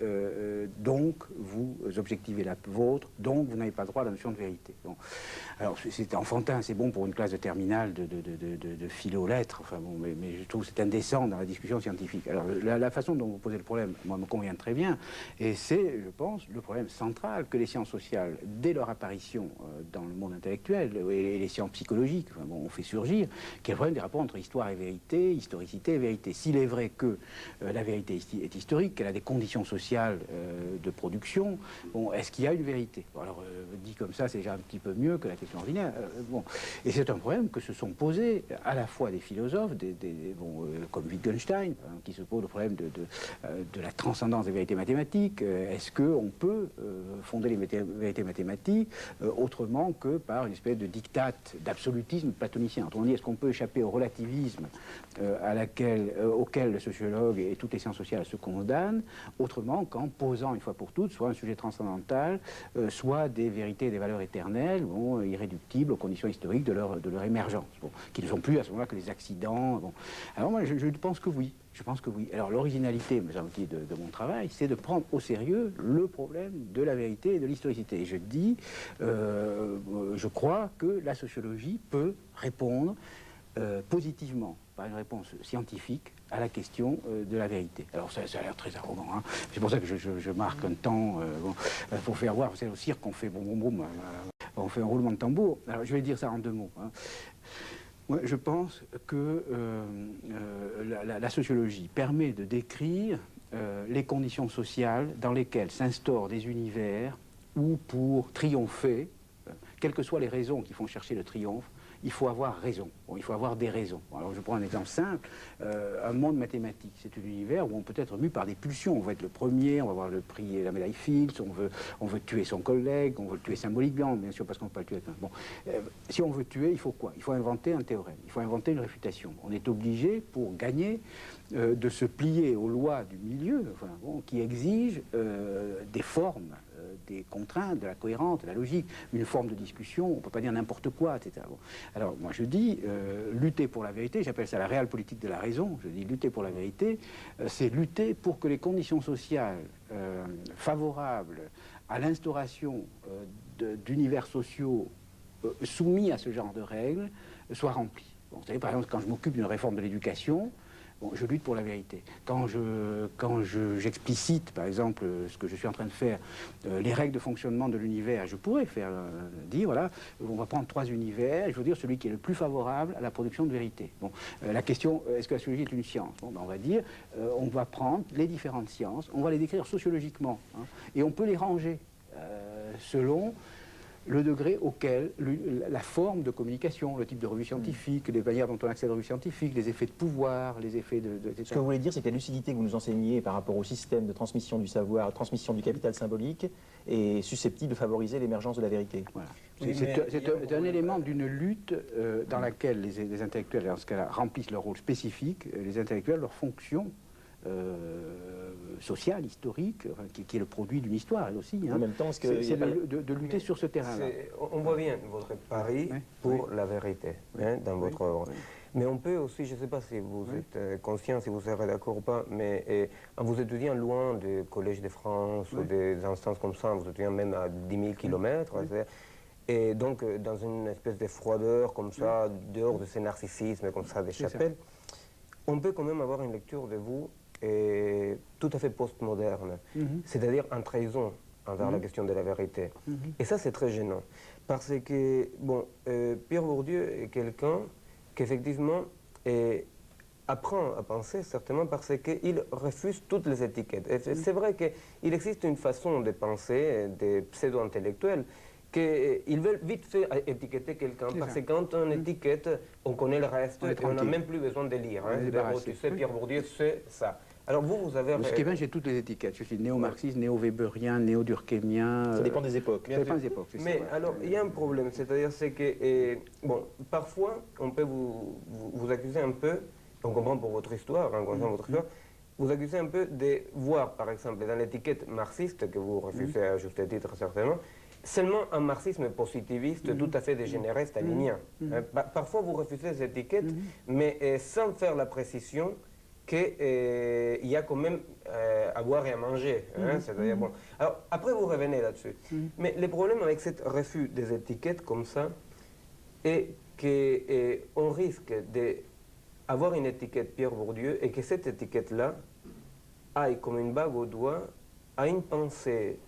donc vous objectivez la vôtre, donc vous n'avez pas droit à la notion de vérité. Bon. Alors c'est enfantin, c'est bon pour une classe de terminale de philo-lettres, enfin, bon, mais je trouve que c'est indécent dans la discussion scientifique. Alors la façon dont vous posez le problème, moi, me convient très bien, et c'est, je pense, le problème central que les sciences sociales, dès leur apparition dans le monde intellectuel, et les sciences psychologiques, enfin, bon, on fait surgir, qui est le problème des rapports entre histoire et vérité, historicité et vérité. S'il est vrai que la vérité est historique, qu'elle a des conditions sociales de production, bon, est-ce qu'il y a une vérité? Bon, alors, dit comme ça, c'est déjà un petit peu mieux que la question ordinaire. Bon. Et c'est un problème que se sont posés à la fois des philosophes, comme Wittgenstein, hein, qui se pose le problème de la transcendance des vérités mathématiques. Est-ce qu'on peut fonder les vérités mathématiques autrement que par une espèce de diktat d'absolutisme platonicien? Autrement dit, est-ce qu'on peut échapper au relativisme auquel le sociologue et toutes les sciences sociales se condamnent, autrement qu'en posant une fois pour toutes soit un sujet transcendantal, soit des vérités et des valeurs éternelles, bon, irréductibles aux conditions historiques de leur émergence, bon, qui ne sont plus à ce moment-là que des accidents. Bon. Alors moi, je pense que oui. Je pense que oui. Alors l'originalité, me semble-t-il, de mon travail, c'est de prendre au sérieux le problème de la vérité et de l'historicité. Et je dis, je crois que la sociologie peut répondre positivement, par une réponse scientifique, à la question de la vérité. Alors ça a l'air très arrogant, hein. C'est pour ça que je marque un temps pour faire voir. C'est au cirque qu'on fait boum boum boum, on fait un roulement de tambour. Alors je vais dire ça en deux mots, hein. Moi, je pense que la sociologie permet de décrire les conditions sociales dans lesquelles s'instaurent des univers où, pour triompher, quelles que soient les raisons qui font chercher le triomphe, il faut avoir raison. Bon, il faut avoir des raisons. Alors je prends un exemple simple. Un monde mathématique, c'est un univers où on peut être mu par des pulsions. On veut être le premier, on va avoir le prix et la médaille Fields, on veut tuer son collègue, on veut le tuer symboliquement, bien sûr, parce qu'on ne peut pas le tuer. Bon, si on veut tuer, il faut quoi? Il faut inventer un théorème, il faut inventer une réfutation. On est obligé, pour gagner, de se plier aux lois du milieu, enfin, bon, qui exigent des formes, des contraintes, de la cohérence, de la logique, une forme de discussion, on ne peut pas dire n'importe quoi, etc. Bon. Alors moi je dis, lutter pour la vérité, j'appelle ça la réelle politique de la raison, je dis lutter pour la vérité, c'est lutter pour que les conditions sociales favorables à l'instauration d'univers sociaux soumis à ce genre de règles soient remplies. Bon, vous savez, par exemple, quand je m'occupe d'une réforme de l'éducation, bon, je lutte pour la vérité. Quand j'explicite, par exemple, ce que je suis en train de faire, les règles de fonctionnement de l'univers, je pourrais dire, voilà, on va prendre 3 univers, je veux dire celui qui est le plus favorable à la production de vérité. Bon, la question, est-ce que la sociologie est une science? Bon, ben, on va dire, on va prendre les différentes sciences, on va les décrire sociologiquement, hein, et on peut les ranger selon le degré auquel la forme de communication, le type de revue scientifique, les manières dont on accède aux revues scientifiques, les effets de pouvoir, les effets de Ce que vous voulez dire, c'est que la lucidité que vous nous enseignez par rapport au système de transmission du savoir, transmission du capital symbolique, est susceptible de favoriser l'émergence de la vérité. Voilà. Oui, c'est un élément d'une lutte dans laquelle les intellectuels, dans ce cas-là, remplissent leur rôle spécifique, les intellectuels, leur fonction sociale, historique, enfin, qui est le produit d'une histoire, elle aussi. Hein. En même temps, c'est de lutter sur ce terrain-là. On voit bien votre pari pour la vérité dans votre œuvre. Mais on peut aussi, je ne sais pas si vous êtes conscient, si vous serez d'accord ou pas, mais en vous étudiant loin du Collège de France ou des instances comme ça, en vous étudiant même à 10 000 km, et donc dans une espèce de froideur comme ça, dehors de ce narcissisme comme ça des chapelles, on peut quand même avoir une lecture de vous tout à fait postmoderne, c'est-à-dire en trahison envers la question de la vérité. Et ça, c'est très gênant. Parce que, bon, Pierre Bourdieu est quelqu'un qui, effectivement, apprend à penser, certainement, parce qu'il refuse toutes les étiquettes. C'est vrai qu'il existe une façon de penser des pseudo-intellectuels qu'ils veulent vite fait étiqueter quelqu'un, parce que quand on étiquette, on connaît le reste, et on n'a même plus besoin de lire. Hein. Tu sais, Pierre Bourdieu, c'est ça. Alors vous avez... Ce qui est bien, j'ai toutes les étiquettes. Je suis néo-marxiste, néo-weberien, néo-durkheimien. Ça dépend des époques. Ça dépend des époques. Mais alors, il y a un problème, c'est-à-dire que, bon, parfois, on peut vous accuser un peu, on comprend pour votre histoire, hein, votre histoire, vous accusez un peu de voir, par exemple, dans l'étiquette marxiste, que vous refusez à juste titre certainement, seulement un marxisme positiviste tout à fait dégénéré, stalinien. Parfois, vous refusez ces étiquettes, mais sans faire la précision qu'il y a quand même à boire et à manger. Hein, c'est-à-dire, bon. Alors, après, vous revenez là-dessus. Mais le problème avec ce refus des étiquettes comme ça est qu'on risque d'avoir une étiquette Pierre Bourdieu et que cette étiquette-là aille comme une bague au doigt à une pensée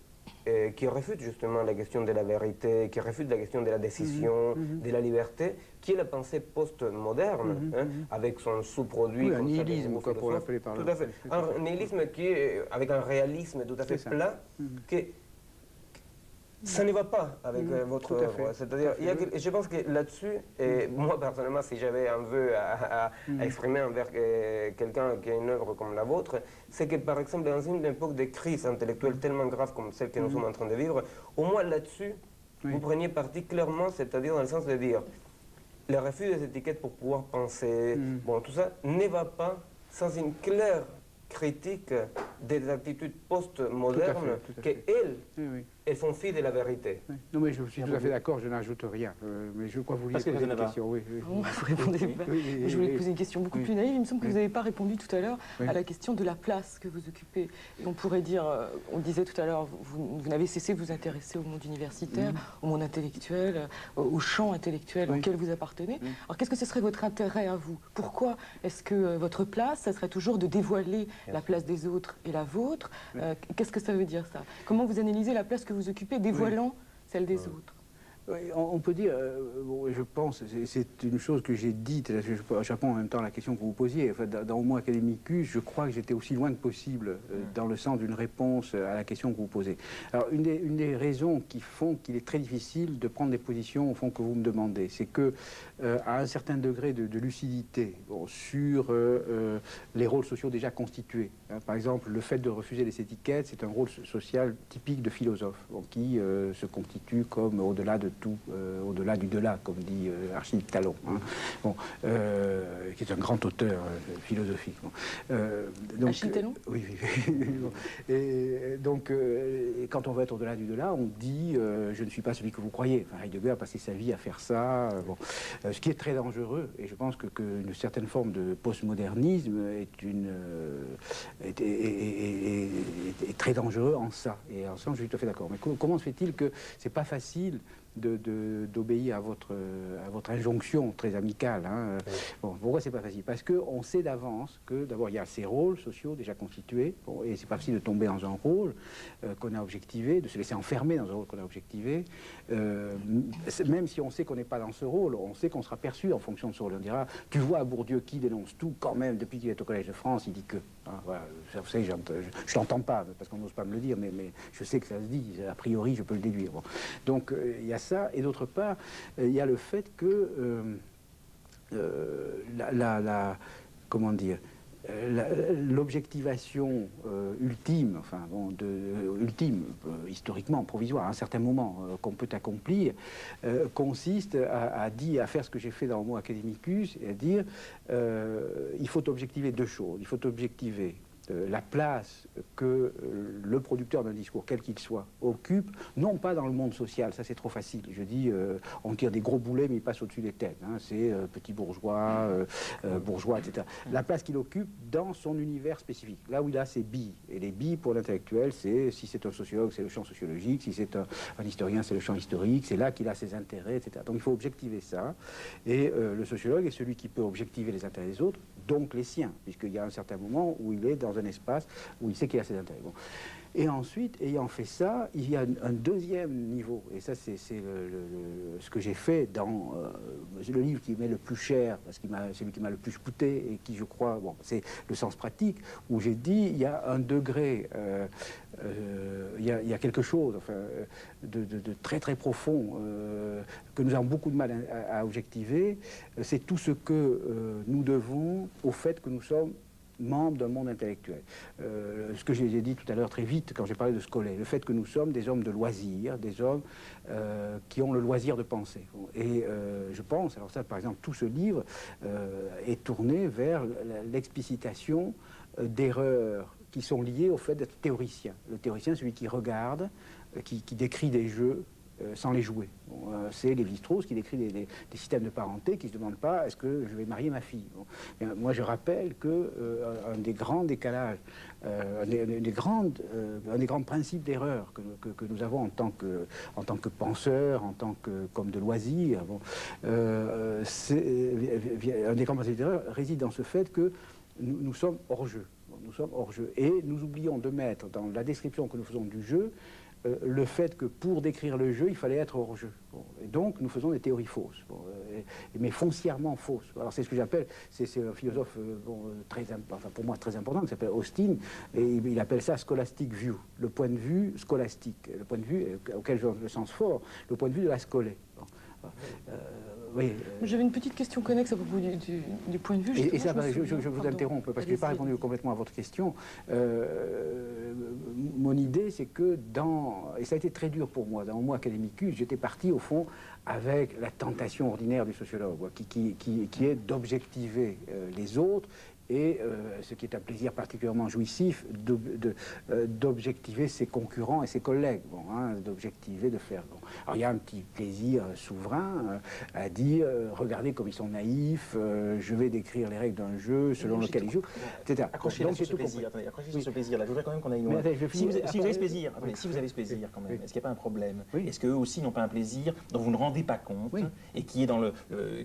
qui refute justement la question de la vérité, qui refute la question de la décision, de la liberté, qui est la pensée post-moderne, avec son sous-produit. Oui, un nihilisme, comme on l'appelait par là. Tout à fait. Un nihilisme qui est avec un réalisme tout à fait plat, ça ne va pas avec votre œuvre. C'est-à-dire, je pense que là-dessus, moi personnellement, si j'avais un vœu à exprimer envers quelqu'un qui a une œuvre comme la vôtre, c'est que par exemple, dans une époque de crise intellectuelle tellement grave comme celle que nous sommes en train de vivre, au moins là-dessus, vous preniez parti clairement, c'est-à-dire dans le sens de dire, le refus des étiquettes pour pouvoir penser, bon, tout ça ne va pas sans une claire critique des attitudes post-modernes elles font fi de la vérité. Oui. Non, mais je suis tout à fait d'accord, je n'ajoute rien. Mais je crois que vous vouliez poser une question. Oui. Vous répondez pas. Je voulais poser une question beaucoup plus naïve. Il me semble que vous n'avez pas répondu tout à l'heure à la question de la place que vous occupez. Et on pourrait dire, on disait tout à l'heure, vous n'avez cessé de vous intéresser au monde universitaire, au monde intellectuel, au champ intellectuel auquel vous appartenez. Alors qu'est-ce que ce serait votre intérêt à vous? Pourquoi est-ce que votre place, ça serait toujours de dévoiler la place des autres et la vôtre? Qu'est-ce que ça veut dire ça? Comment vous analysez la place que vous occupez, dévoilant celle des autres? Oui, on peut dire, bon, je pense, c'est une chose que j'ai dite, je réponds en même temps à la question que vous posiez. Enfin, dans Homo academicus, je crois que j'étais aussi loin que possible dans le sens d'une réponse à la question que vous posez. Alors, une des raisons qui font qu'il est très difficile de prendre des positions au fond que vous me demandez, c'est que à un certain degré de lucidité sur les rôles sociaux déjà constitués, hein, par exemple, le fait de refuser les étiquettes, c'est un rôle social typique de philosophe, qui se constitue comme au-delà de tout, au-delà du delà, comme dit Achille Talon, hein, bon, qui est un grand auteur philosophique. Bon. Donc, Achille Talon oui, oui. Bon. Et donc, quand on va être au-delà du delà, on dit je ne suis pas celui que vous croyez. Enfin, Heidegger a passé sa vie à faire ça, bon. Ce qui est très dangereux, et je pense qu'une certaine forme de postmodernisme est très dangereux en ça. Et en ça, je suis tout à fait d'accord. Mais comment se fait-il que c'est pas facile d'obéir à votre injonction très amicale, hein. Bon, pourquoi c'est pas facile? Parce qu'on sait d'avance que d'abord il y a ces rôles sociaux déjà constitués, bon, et c'est pas facile de tomber dans un rôle qu'on a objectivé, de se laisser enfermer dans un rôle qu'on a objectivé, même si on sait qu'on n'est pas dans ce rôle, on sait qu'on sera perçu en fonction de ce rôle. On dira, tu vois Bourdieu qui dénonce tout quand même depuis qu'il est au Collège de France, il dit que, hein, voilà, vous savez, je l'entends pas parce qu'on n'ose pas me le dire, mais je sais que ça se dit, a priori je peux le déduire. Bon. Donc il y a ça, et d'autre part, il y a le fait que comment dire, l'objectivation ultime, enfin bon, ultime, historiquement provisoire, à un certain moment qu'on peut accomplir, consiste à faire ce que j'ai fait dans Homo academicus, et à dire il faut objectiver deux choses. Il faut objectiver la place que le producteur d'un discours, quel qu'il soit, occupe, non pas dans le monde social, ça c'est trop facile. Je dis, on tire des gros boulets, mais ils passent au-dessus des têtes. Hein, c'est petit bourgeois, bourgeois, etc. La place qu'il occupe dans son univers spécifique, là où il a ses billes. Et les billes, pour l'intellectuel, c'est, si c'est un sociologue, c'est le champ sociologique, si c'est un historien, c'est le champ historique, c'est là qu'il a ses intérêts, etc. Donc il faut objectiver ça. Et le sociologue est celui qui peut objectiver les intérêts des autres, donc les siens, puisqu'il y a un certain moment où il est dans un espace où il sait qu'il a ses intérêts. Bon. Et ensuite, ayant fait ça, il y a un deuxième niveau, et ça c'est ce que j'ai fait dans le livre qui m'est le plus cher, parce que c'est lui qui m'a le plus coûté, et qui je crois, bon, c'est le sens pratique, où j'ai dit, il y a un degré, il y a quelque chose, enfin, de très très profond, que nous avons beaucoup de mal à objectiver, c'est tout ce que nous devons au fait que nous sommes membres d'un monde intellectuel. Ce que j'ai dit tout à l'heure très vite quand j'ai parlé de Scollet, le fait que nous sommes des hommes de loisirs, des hommes qui ont le loisir de penser. Et je pense, alors ça par exemple, tout ce livre est tourné vers l'explicitation d'erreurs qui sont liées au fait d'être théoricien. Le théoricien, celui qui regarde, qui décrit des jeux, sans les jouer. Bon, c'est Lévi-Strauss qui décrit des systèmes de parenté qui ne se demandent pas est-ce que je vais marier ma fille. Bon. Bien, moi je rappelle que un des grands décalages, un des grands principes d'erreur que nous avons en tant que penseurs, en tant qu'hommes de loisirs, bon, un des grands principes d'erreur réside dans ce fait que nous sommes hors jeu. Nous sommes hors jeu. Et nous oublions de mettre dans la description que nous faisons du jeu le fait que pour décrire le jeu, il fallait être hors jeu. Bon, et donc, nous faisons des théories fausses, bon, mais foncièrement fausses. Alors, c'est ce que j'appelle, c'est un philosophe enfin, pour moi très important, qui s'appelle Austin, et il appelle ça scholastic view, le point de vue scolastique, le point de vue auquel je le sens fort, le point de vue de la scolée. Bon, oui, j'avais une petite question connexe à propos du point de vue. Et ça, je vous interromps, parce que je n'ai pas répondu complètement à votre question. Mon idée, c'est que et ça a été très dur pour moi, dans Homo academicus, j'étais parti au fond avec la tentation ordinaire du sociologue, qui est d'objectiver les autres, et ce qui est un plaisir particulièrement jouissif, d'objectiver ses concurrents et ses collègues, bon, hein, d'objectiver, de faire... Bon. Alors il y a un petit plaisir souverain à dire, regardez comme ils sont naïfs, je vais décrire les règles d'un jeu selon lequel ils jouent, etc. Accrochez-là sur ce plaisir, accrochez sur ce plaisir-là, je voudrais quand même qu'on aille loin. Si vous avez ce plaisir, si vous avez ce plaisir quand même, est-ce qu'il n'y a pas un problème? Est-ce qu'eux aussi n'ont pas un plaisir dont vous ne rendez pas compte, et qui est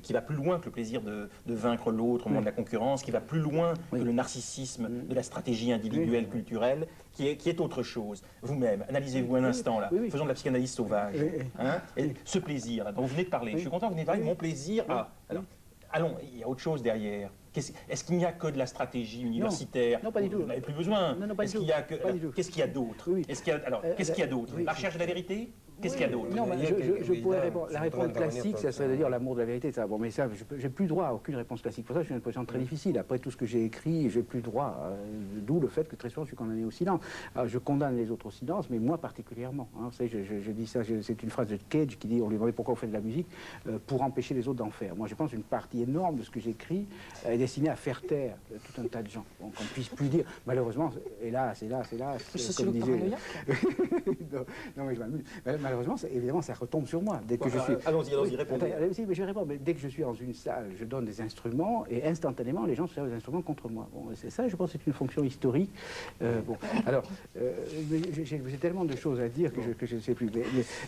qui va plus loin que le plaisir de vaincre l'autre au moment de la concurrence, qui va plus loin loin que le narcissisme de la stratégie individuelle culturelle, qui est autre chose. Vous-même, analysez-vous un instant, là, faisons de la psychanalyse sauvage. Hein, et ce plaisir, là, dont vous venez de parler, je suis content que vous venez de parler, mon plaisir... Alors, allons, il y a autre chose derrière. Est-ce qu'il n'y a que de la stratégie universitaire? Non, pas du tout. Vous n'avez plus besoin. Est-ce qu'il y a que... Qu'est-ce qu'il y a d'autre? Qu'est-ce qu'il y a d'autre? La recherche de la vérité? Qu'est-ce qu'il y a d'autre? Non, je pourrais répondre. La réponse classique, ça serait de dire l'amour de la vérité. Ça. Bon, mais ça, j'ai plus droit à aucune réponse classique. Pour ça, je suis une position très difficile. Après tout ce que j'ai écrit, j'ai plus droit. D'où le fait que très souvent, je suis condamné au silence. Alors, je condamne les autres au silence, mais moi particulièrement. Hein. Vous savez, je dis ça, c'est une phrase de Cage qui dit, on lui demandait pourquoi on fait de la musique, pour empêcher les autres d'en faire. Moi, je pense qu'une partie énorme de ce que j'écris est destinée à faire taire tout un tas de gens. Donc, on ne puisse plus dire, malheureusement, hélas, comme disait... non, mais je m'amuse. Malheureusement, évidemment, ça retombe sur moi. Dès que je suis... Allons-y, répondez. Mais je réponds. Mais dès que je suis dans une salle, je donne des instruments et instantanément, les gens se servent des instruments contre moi. Bon, c'est ça, je pense, c'est une fonction historique. Bon, alors, j'ai tellement de choses à dire que je ne sais plus.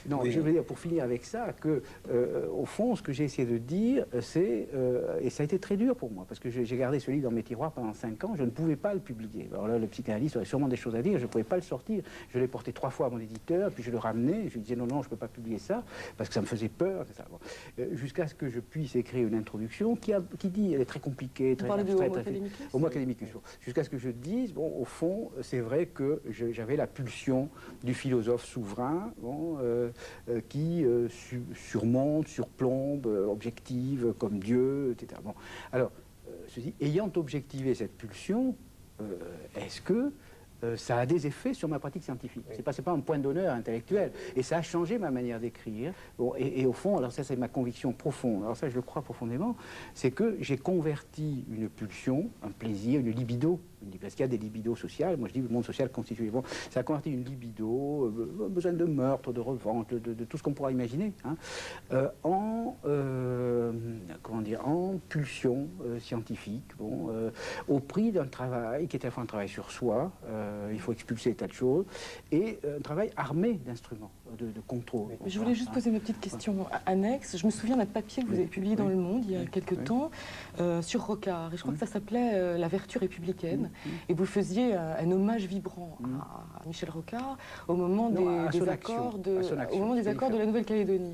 Non, je veux dire, pour finir avec ça, que au fond, ce que j'ai essayé de dire, c'est et ça a été très dur pour moi, parce que j'ai gardé ce livre dans mes tiroirs pendant 5 ans, je ne pouvais pas le publier. Alors là, le psychanalyste aurait sûrement des choses à dire, je ne pouvais pas le sortir. Je l'ai porté 3 fois à mon éditeur, puis je le ramenais, je lui disais non, je ne peux pas publier ça, parce que ça me faisait peur, c'est ça. Bon. Jusqu'à ce que je puisse écrire une introduction qui dit, elle est très compliquée, très abstraite, Homo academicus. Jusqu'à ce que je dise, bon, au fond, c'est vrai que j'avais la pulsion du philosophe souverain, bon, qui surmonte, surplombe, objective comme Dieu, etc. Bon. Alors, ayant objectivé cette pulsion, est-ce que ça a des effets sur ma pratique scientifique? C'est pas un point d'honneur intellectuel. Et ça a changé ma manière d'écrire. Bon, et au fond, alors ça c'est ma conviction profonde, alors ça je le crois profondément, c'est que j'ai converti une pulsion, un plaisir, une libido, parce qu'il y a des libidos sociales, moi je dis le monde social constitué, bon, ça a converti une libido, besoin de meurtre, de revanche, de tout ce qu'on pourra imaginer, hein, en pulsion scientifique, bon, au prix d'un travail qui était à la fois un travail sur soi, il faut expulser des tas de choses, et un travail armé d'instruments de contrôle. Bon, je voulais juste poser une petite question annexe. Je me souviens d'un papier que vous avez publié dans Le Monde il y a quelques temps sur Rocard, et je crois que ça s'appelait La vertu républicaine, et vous faisiez un hommage vibrant à Michel Rocard au moment des accords de la Nouvelle-Calédonie.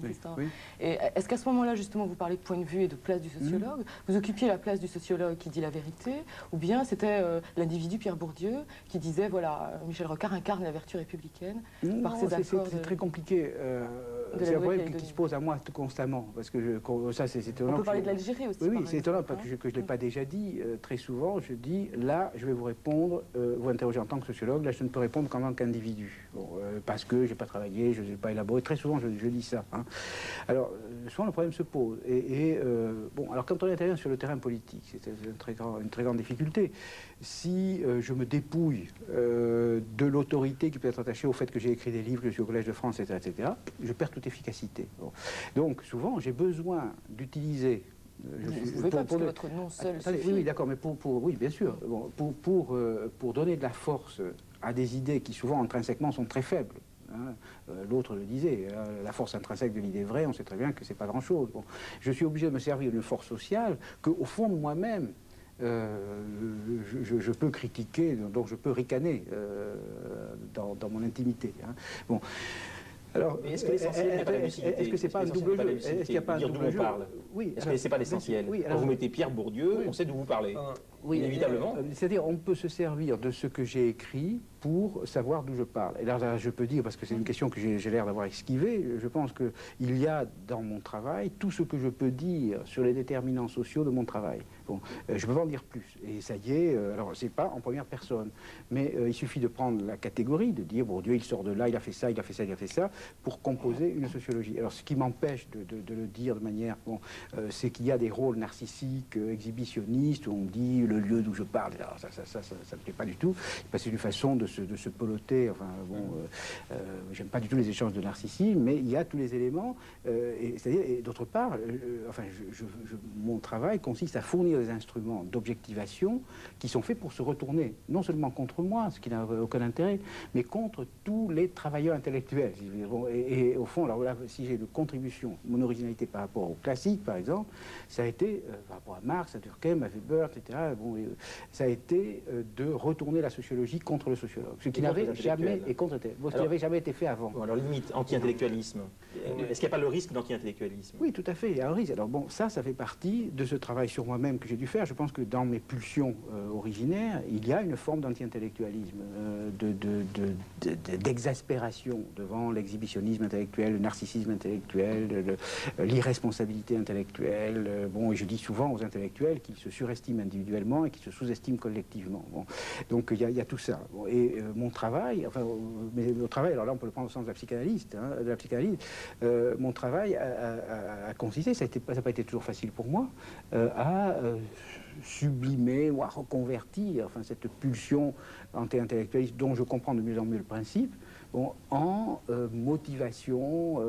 Et est-ce qu'à ce moment-là, justement, vous parlez de point de vue et de place du sociologue, vous occupiez la place du sociologue qui dit la vérité, ou bien c'était l'individu Pierre Bourdieu qui disait, voilà, Michel Rocard incarne la vertu républicaine par ses accords. C'est très compliqué. C'est un problème qui se pose à moi constamment, parce que ça c'est étonnant. On peut parler de l'Algérie aussi. Oui, c'est étonnant parce que je ne l'ai pas déjà dit. Très souvent, je dis, là, je vais vous répondre, vous interrogez en tant que sociologue, là, je ne peux répondre qu'en tant qu'individu. Bon, parce que je n'ai pas travaillé, je n'ai pas élaboré. Très souvent, je dis ça. Hein. Alors, souvent, le problème se pose. Bon, alors, quand on intervient sur le terrain politique, c'est une très grande difficulté. Si je me dépouille de l'autorité qui peut être attachée au fait que j'ai écrit des livres, que je suis au Collège de France, etc., je perds toute efficacité. Bon. Donc, souvent, j'ai besoin d'utiliser... Vous ne pouvez pas, parce que votre nom seul suffit. Oui, d'accord, mais oui, bien sûr. Bon, pour donner de la force à des idées qui, souvent, intrinsèquement, sont très faibles. Hein, l'autre le disait, la force intrinsèque de l'idée vraie, on sait très bien que c'est pas grand-chose. Bon, je suis obligé de me servir d'une force sociale qu'au fond de moi-même, je peux critiquer, donc je peux ricaner dans mon intimité. Hein. Bon. Alors, est-ce que l'essentiel n'est pas la lucidité? Est-ce que c'est pas un double jeu? Est-ce qu'il n'y a pas un double jeu? Oui. Est-ce que c'est pas l'essentiel? Quand vous mettez Pierre Bourdieu, on sait d'où vous parlez. Oui, inévitablement. C'est-à-dire, on peut se servir de ce que j'ai écrit pour savoir d'où je parle. Et là, je peux dire, parce que c'est une question que j'ai l'air d'avoir esquivée, je pense qu'il y a dans mon travail tout ce que je peux dire sur les déterminants sociaux de mon travail. Bon, je ne peux pas en dire plus. Et ça y est, alors c'est pas en première personne, mais il suffit de prendre la catégorie, de dire, bon, Dieu, il sort de là, il a fait ça, il a fait ça, il a fait ça, pour composer une sociologie. Alors, ce qui m'empêche de le dire de manière... Bon, c'est qu'il y a des rôles narcissiques, exhibitionnistes, où on dit le lieu d'où je parle. Alors, ça ne me plaît pas du tout. C'est une façon de se peloter. Enfin, bon, j'aime pas du tout les échanges de narcissisme, mais il y a tous les éléments. Et d'autre part, enfin, mon travail consiste à fournir des instruments d'objectivation qui sont faits pour se retourner, non seulement contre moi, ce qui n'a aucun intérêt, mais contre tous les travailleurs intellectuels. Et au fond, alors là, si j'ai une contribution, mon originalité par rapport au classique, par exemple, ça a été, par rapport à Marx, à Durkheim, à Weber, etc., ça a été de retourner la sociologie contre le sociologue, ce qui n'avait jamais, et contre, ce qui n'avait jamais été fait avant. Bon, alors limite, anti-intellectualisme. Est-ce qu'il n'y a pas le risque d'anti-intellectualisme? Oui, tout à fait, il y a un risque. Alors bon, ça fait partie de ce travail sur moi-même que j'ai dû faire. Je pense que dans mes pulsions originaires, il y a une forme d'anti-intellectualisme, d'exaspération devant l'exhibitionnisme intellectuel, le narcissisme intellectuel, l'irresponsabilité intellectuelle. Bon, et je dis souvent aux intellectuels qu'ils se surestiment individuellement et qu'ils se sous-estiment collectivement. Bon. Donc il y a tout ça. Bon, et mon travail, enfin, mais au travail, alors là on peut le prendre au sens de la psychanalyste, hein, de la psychanalyse, mon travail a consisté, ça n'a pas été toujours facile pour moi, à sublimer ou à reconvertir enfin, cette pulsion anti-intellectualiste dont je comprends de mieux en mieux le principe, bon, en motivation.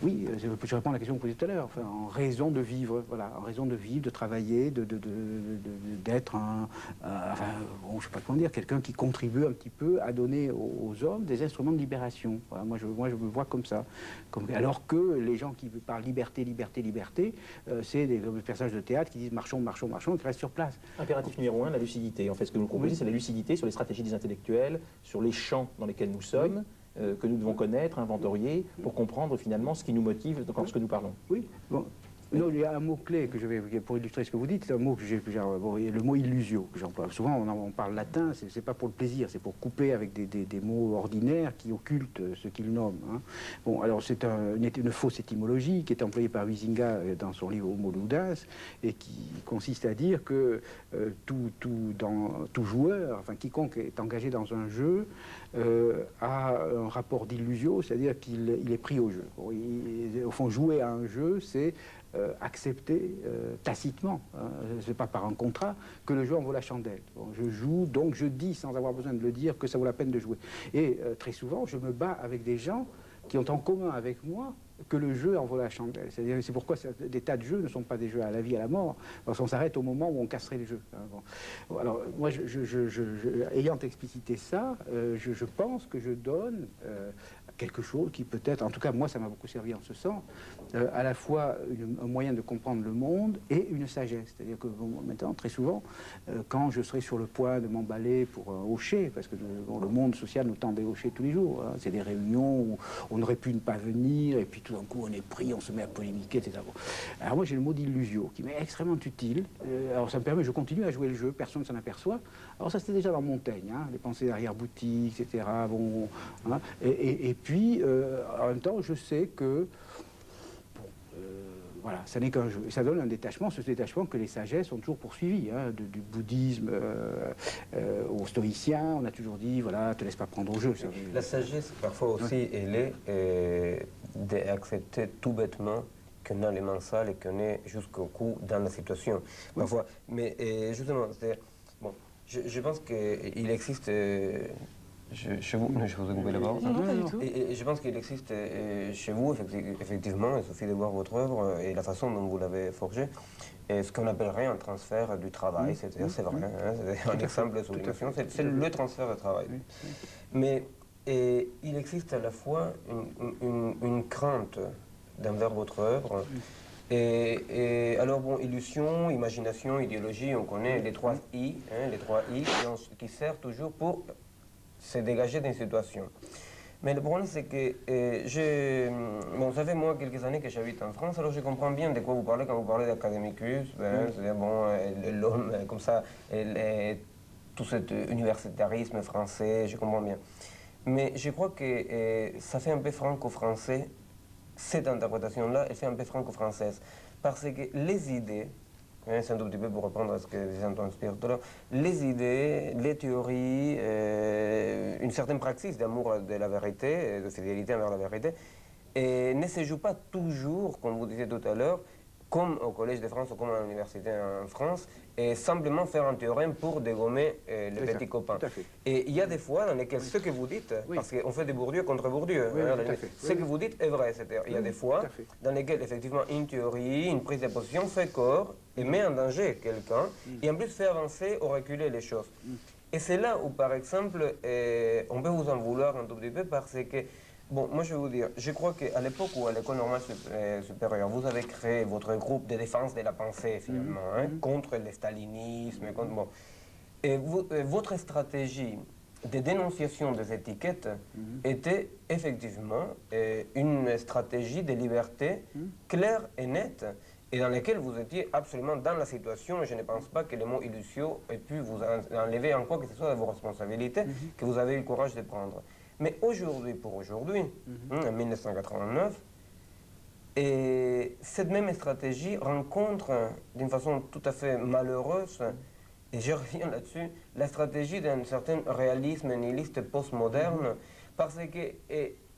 Oui, je réponds à la question que vous posiez tout à l'heure, enfin, en raison de vivre, voilà, en raison de vivre, de travailler, d'être enfin, bon, je ne sais pas comment dire, quelqu'un qui contribue un petit peu à donner aux hommes des instruments de libération. Voilà, moi, je me vois comme ça. Alors que les gens qui parlent liberté, liberté, liberté, c'est des personnages de théâtre qui disent marchons, marchons, marchons, et qui restent sur place. Impératif numéro 1, la lucidité. En fait, ce que vous proposez, c'est la lucidité sur les stratégies des intellectuels, sur les champs dans lesquels nous sommes. Que nous devons connaître, inventorier, pour comprendre finalement ce qui nous motive lorsque nous parlons. Oui, bon. Non, il y a un mot-clé que je vais, pour illustrer ce que vous dites, c'est un mot que j'ai, bon, le mot illusio que j'emploie. Souvent, on parle latin, c'est pas pour le plaisir, c'est pour couper avec des mots ordinaires qui occultent ce qu'ils nomment. Hein. Bon, alors c'est une fausse étymologie qui est employée par Huizinga dans son livre Homo Ludens et qui consiste à dire que tout joueur, enfin quiconque est engagé dans un jeu, a un rapport d'illusio, c'est-à-dire qu'il est pris au jeu. Bon, au fond, jouer à un jeu, c'est accepter tacitement, hein, c'est pas par un contrat, que le jeu en vaut la chandelle. Bon, je joue, donc je dis sans avoir besoin de le dire que ça vaut la peine de jouer. Et très souvent, je me bats avec des gens qui ont en commun avec moi que le jeu en vaut la chandelle. C'est pourquoi des tas de jeux ne sont pas des jeux à la vie, à la mort, parce qu'on s'arrête au moment où on casserait le jeu. Hein, bon. Alors, moi, ayant explicité ça, je pense que je donne quelque chose qui peut-être, en tout cas moi ça m'a beaucoup servi en ce sens, à la fois un moyen de comprendre le monde et une sagesse. C'est-à-dire que bon, maintenant, très souvent, quand je serai sur le point de m'emballer pour hocher, parce que bon, le monde social nous tend des hochers tous les jours, hein, c'est des réunions où on aurait pu ne pas venir, et puis tout d'un coup on est pris, on se met à polémiquer, etc. Bon. Alors moi j'ai le mot d'illusio qui m'est extrêmement utile. Alors ça me permet, je continue à jouer le jeu, personne ne s'en aperçoit. Alors ça c'était déjà dans Montaigne, hein, les pensées d'arrière-boutique, etc. Bon, hein, et puis en même temps je sais que voilà, ça n'est qu'un jeu. Et ça donne un détachement, ce détachement que les sagesses ont toujours poursuivi, hein, du bouddhisme aux stoïciens, on a toujours dit, voilà, te laisse pas prendre au jeu. La sagesse, parfois aussi, elle est d'accepter tout bêtement qu'on a les mains sales et qu'on est jusqu'au cou dans la situation. Parfois, mais justement, bon, je pense qu'il existe... Chez vous, je vous ai coupé la parole. Non, pas du tout. Et je pense qu'il existe chez vous, effectivement, il suffit de voir votre œuvre et la façon dont vous l'avez forgée, ce qu'on appellerait un transfert du travail. C'est-à-dire, c'est vrai, hein, c'est un exemple de soulignation, c'est le transfert de travail. Mais il existe à la fois une crainte d'envers votre œuvre. Et alors, bon, illusion, imagination, idéologie, on connaît les 3 I, hein, les 3 I qui servent toujours pour se dégager d'une situation. Mais le problème, c'est que bon, ça fait moi quelques années que j'habite en France, alors je comprends bien de quoi vous parlez quand vous parlez d'académicus, c'est-à-dire, bon, l'homme, comme ça, tout cet universitarisme français, je comprends bien. Mais je crois que ça fait un peu franco-français, cette interprétation-là, elle fait un peu franco-française. Parce que les idées, c'est un tout petit peu pour reprendre à ce que disait Antoine Spirito, les idées, les théories, une certaine praxis d'amour de la vérité, de fidélité envers la vérité, ne se joue pas toujours, comme vous disiez tout à l'heure, comme au Collège de France ou comme à l'université en France, et simplement faire un théorème pour dégommer les petits copains. Et il y a des fois dans lesquelles ce que vous dites, parce qu'on fait des Bourdieu contre Bourdieu, ce que vous dites est vrai. Il y a des fois dans lesquelles effectivement une théorie, une prise de position fait corps et met en danger quelqu'un, et en plus fait avancer ou reculer les choses. Et c'est là où, par exemple, on peut vous en vouloir un tout petit peu parce que, bon, moi je vais vous dire, je crois qu'à l'époque où à l'école normale supérieure, vous avez créé votre groupe de défense de la pensée, finalement, contre le stalinisme, contre, bon. Et votre stratégie de dénonciation des étiquettes était effectivement une stratégie de liberté claire et nette, et dans lesquelles vous étiez absolument dans la situation, et je ne pense pas que le mot illusion ait pu vous enlever en quoi que ce soit de vos responsabilités que vous avez eu le courage de prendre. Mais aujourd'hui, pour aujourd'hui, en 1989, et cette même stratégie rencontre d'une façon tout à fait malheureuse, et je reviens là-dessus, la stratégie d'un certain réalisme nihiliste postmoderne, parce que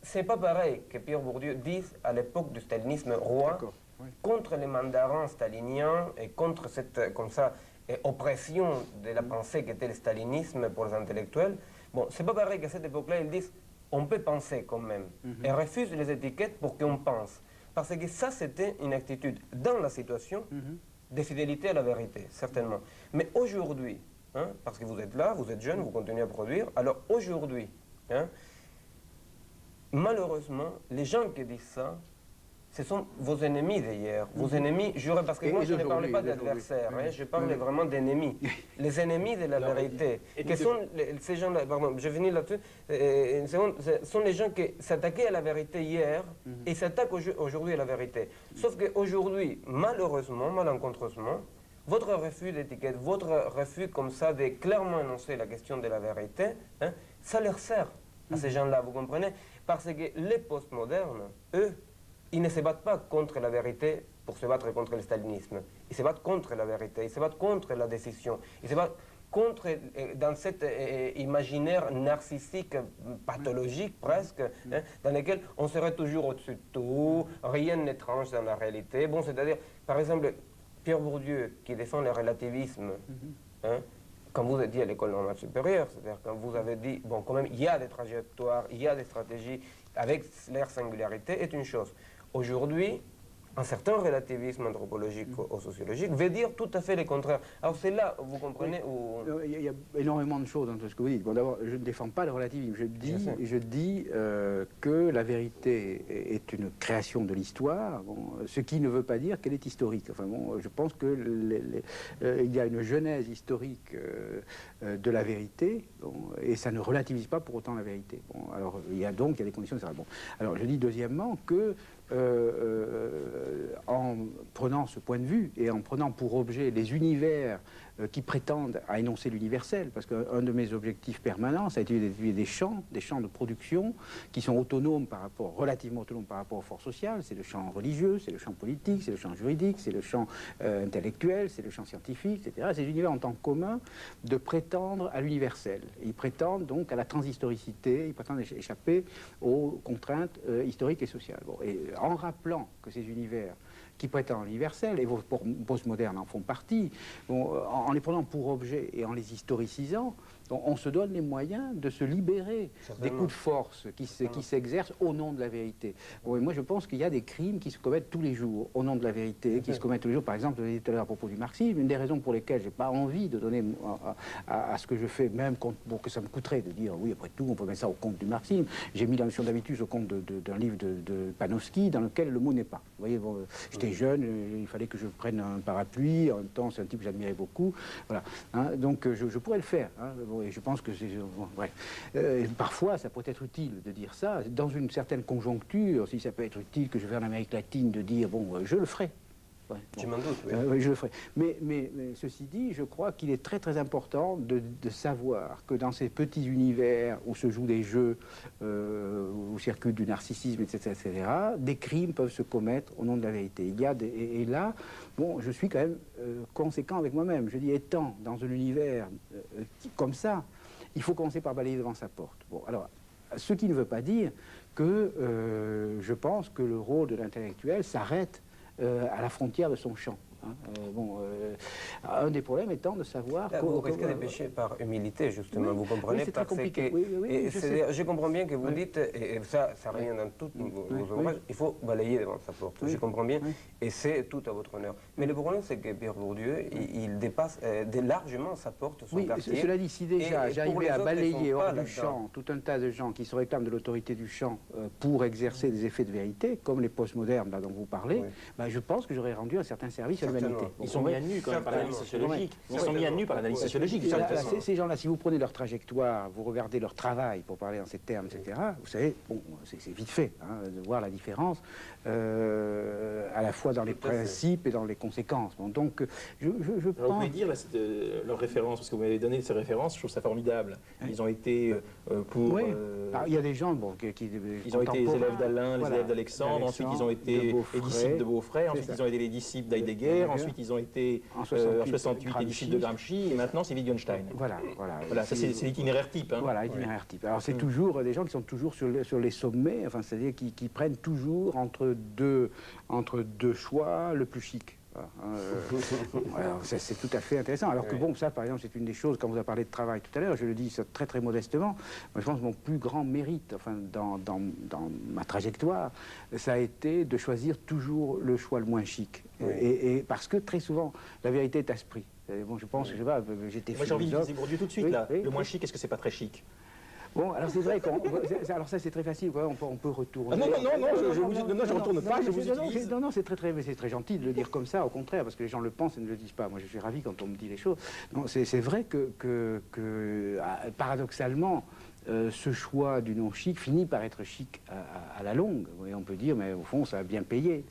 c'est pas pareil que Pierre Bourdieu dise à l'époque du stalinisme roi, contre les mandarins staliniens et contre cette comme ça, oppression de la pensée qu'était le stalinisme pour les intellectuels. Bon, c'est pas pareil qu'à cette époque-là, ils disent on peut penser quand même et refusent les étiquettes pour qu'on pense. Parce que ça, c'était une attitude dans la situation de fidélité à la vérité, certainement. Mais aujourd'hui, parce que vous êtes là, vous êtes jeune, vous continuez à produire, alors aujourd'hui, malheureusement, les gens qui disent ça, ce sont vos ennemis d'hier, vos ennemis jurés, parce que moi je ne parle pas d'adversaires, je parle vraiment d'ennemis, les ennemis de la vérité, qui sont ces gens-là, pardon, je finis là-dessus, sont les gens qui s'attaquaient à la vérité hier et s'attaquent aujourd'hui à la vérité. Sauf qu'aujourd'hui, malheureusement, malencontreusement, votre refus d'étiquette, votre refus comme ça de clairement énoncer la question de la vérité, ça leur sert à ces gens-là, vous comprenez? Parce que les postmodernes, eux, ils ne se battent pas contre la vérité pour se battre contre le stalinisme. Ils se battent contre la vérité, ils se battent contre la décision, ils se battent contre, dans cet imaginaire narcissique, pathologique presque, dans lequel on serait toujours au-dessus de tout, rien n'étrange dans la réalité. Bon, c'est-à-dire, par exemple, Pierre Bourdieu, qui défend le relativisme, quand vous êtes dit à l'école normale supérieure, c'est-à-dire quand vous avez dit, bon, quand même, il y a des trajectoires, il y a des stratégies, avec leur singularité, est une chose. Aujourd'hui, un certain relativisme anthropologique ou sociologique veut dire tout à fait le contraire. Alors c'est là, vous comprenez, où... Il y a énormément de choses dans tout ce que vous dites. Bon, d'abord, je ne défends pas le relativisme. Je dis que la vérité est une création de l'histoire, ce qui ne veut pas dire qu'elle est historique. Enfin, bon, je pense qu'il y a une genèse historique de la vérité, et ça ne relativise pas pour autant la vérité. Bon, alors, il y a des conditions de ça. Bon. Alors, je dis deuxièmement que en prenant ce point de vue et en prenant pour objet les univers qui prétendent à énoncer l'universel, parce qu'un de mes objectifs permanents, ça a été d'étudier des champs de production qui sont autonomes relativement autonomes par rapport aux forces sociales. C'est le champ religieux, c'est le champ politique, c'est le champ juridique, c'est le champ intellectuel, c'est le champ scientifique, etc. Ces univers ont en commun de prétendre à l'universel. Ils prétendent donc à la transhistoricité, ils prétendent échapper aux contraintes historiques et sociales. Bon, et en rappelant que ces univers qui prétendent à l'universel, et vos postmodernes en font partie, en les prenant pour objet et en les historicisant, on se donne les moyens de se libérer des coups de force qui s'exercent au nom de la vérité. Bon, et moi, je pense qu'il y a des crimes qui se commettent tous les jours au nom de la vérité, qui se commettent tous les jours. Par exemple, je l'ai dit tout à l'heure à propos du marxisme, une des raisons pour lesquelles je n'ai pas envie de donner à ce que je fais, même que ça me coûterait de dire, oui, après tout, on peut mettre ça au compte du marxisme. J'ai mis la notion d'habitus au compte d'un livre de Panofsky, dans lequel le mot n'est pas. Vous voyez, j'étais jeune, il fallait que je prenne un parapluie, en même temps, c'est un type que j'admirais beaucoup. Voilà. Donc, je pourrais le faire. Et je pense que c'est... parfois, ça peut être utile de dire ça. Dans une certaine conjoncture, si ça peut être utile que je vais en Amérique latine, de dire, je le ferai. Je m'en doute, oui. Oui, je le ferai. Mais ceci dit, je crois qu'il est très très important de savoir que dans ces petits univers où se jouent des jeux, où circule du narcissisme, etc., des crimes peuvent se commettre au nom de la vérité. Et là, je suis quand même conséquent avec moi-même. Je dis, étant dans un univers comme ça, il faut commencer par balayer devant sa porte. Bon, alors, ce qui ne veut pas dire que je pense que le rôle de l'intellectuel s'arrête à la frontière de son champ. Hein. Un des problèmes étant de savoir... Là, vous risquez de pécher par humilité, justement, oui, vous comprenez, oui, c'est très compliqué. Je comprends bien que vous dites, et ça revient dans tous vos ouvrages, il faut balayer devant sa porte, je comprends bien, et c'est tout à votre honneur. Mais le problème, c'est que Pierre Bourdieu, il dépasse largement sa porte, son quartier. Cela dit, si déjà j'arrivais à balayer hors du là-dedans. champ tout un tas de gens qui se réclament de l'autorité du champ pour exercer des effets de vérité, comme les postmodernes là, dont vous parlez, ben, je pense que j'aurais rendu un certain service à l'humanité. Ils sont mis à nu quand même par l'analyse sociologique. Ils sont mis à nu par l'analyse sociologique. Ces gens-là, si vous prenez leur trajectoire, vous regardez leur travail, pour parler en ces termes, etc., vous savez, bon, c'est vite fait hein, de voir la différence, à la fois dans les principes et dans les conséquences. Bon, donc, je pense... Vous pouvez dire leurs références, parce que vous m'avez donné ces références, je trouve ça formidable. Ils ont été pour... Oui. Alors, il y a des gens bon, qui ils ont été les élèves d'Alain, les voilà, élèves d'Alexandre, ensuite ils ont été les disciples de Beaufray, ensuite ils ont été les disciples d'Heidegger, ensuite ils ont été en 68 les disciples de Gramsci, et maintenant c'est Wittgenstein. Voilà, ça c'est l'itinéraire type. Hein. Voilà, l'itinéraire type. Alors c'est toujours des gens qui sont toujours sur les sommets, enfin c'est-à-dire qui prennent toujours entre deux choix le plus chic. Alors c'est tout à fait intéressant. Alors que bon, ça par exemple, c'est une des choses, quand vous avez parlé de travail tout à l'heure, je le dis ça très très modestement, moi, je pense que mon plus grand mérite, enfin dans ma trajectoire, ça a été de choisir toujours le choix le moins chic. Et parce que très souvent, la vérité est à ce prix. Bon, je pense, je sais pas, j'étais philosophe. Moi j'ai envie d'utiliser Bourdieu tout de suite là. Le moins chic, est-ce que c'est pas très chic? Bon, alors c'est vrai alors ça c'est très facile, on peut retourner. Ah non, je retourne pas, je vous utilise. Non, c'est très gentil de le dire comme ça, au contraire, parce que les gens le pensent et ne le disent pas. Moi, je suis ravi quand on me dit les choses. Non, c'est vrai que paradoxalement, ce choix du non chic finit par être chic à la longue. Oui, on peut dire, mais au fond, ça a bien payé.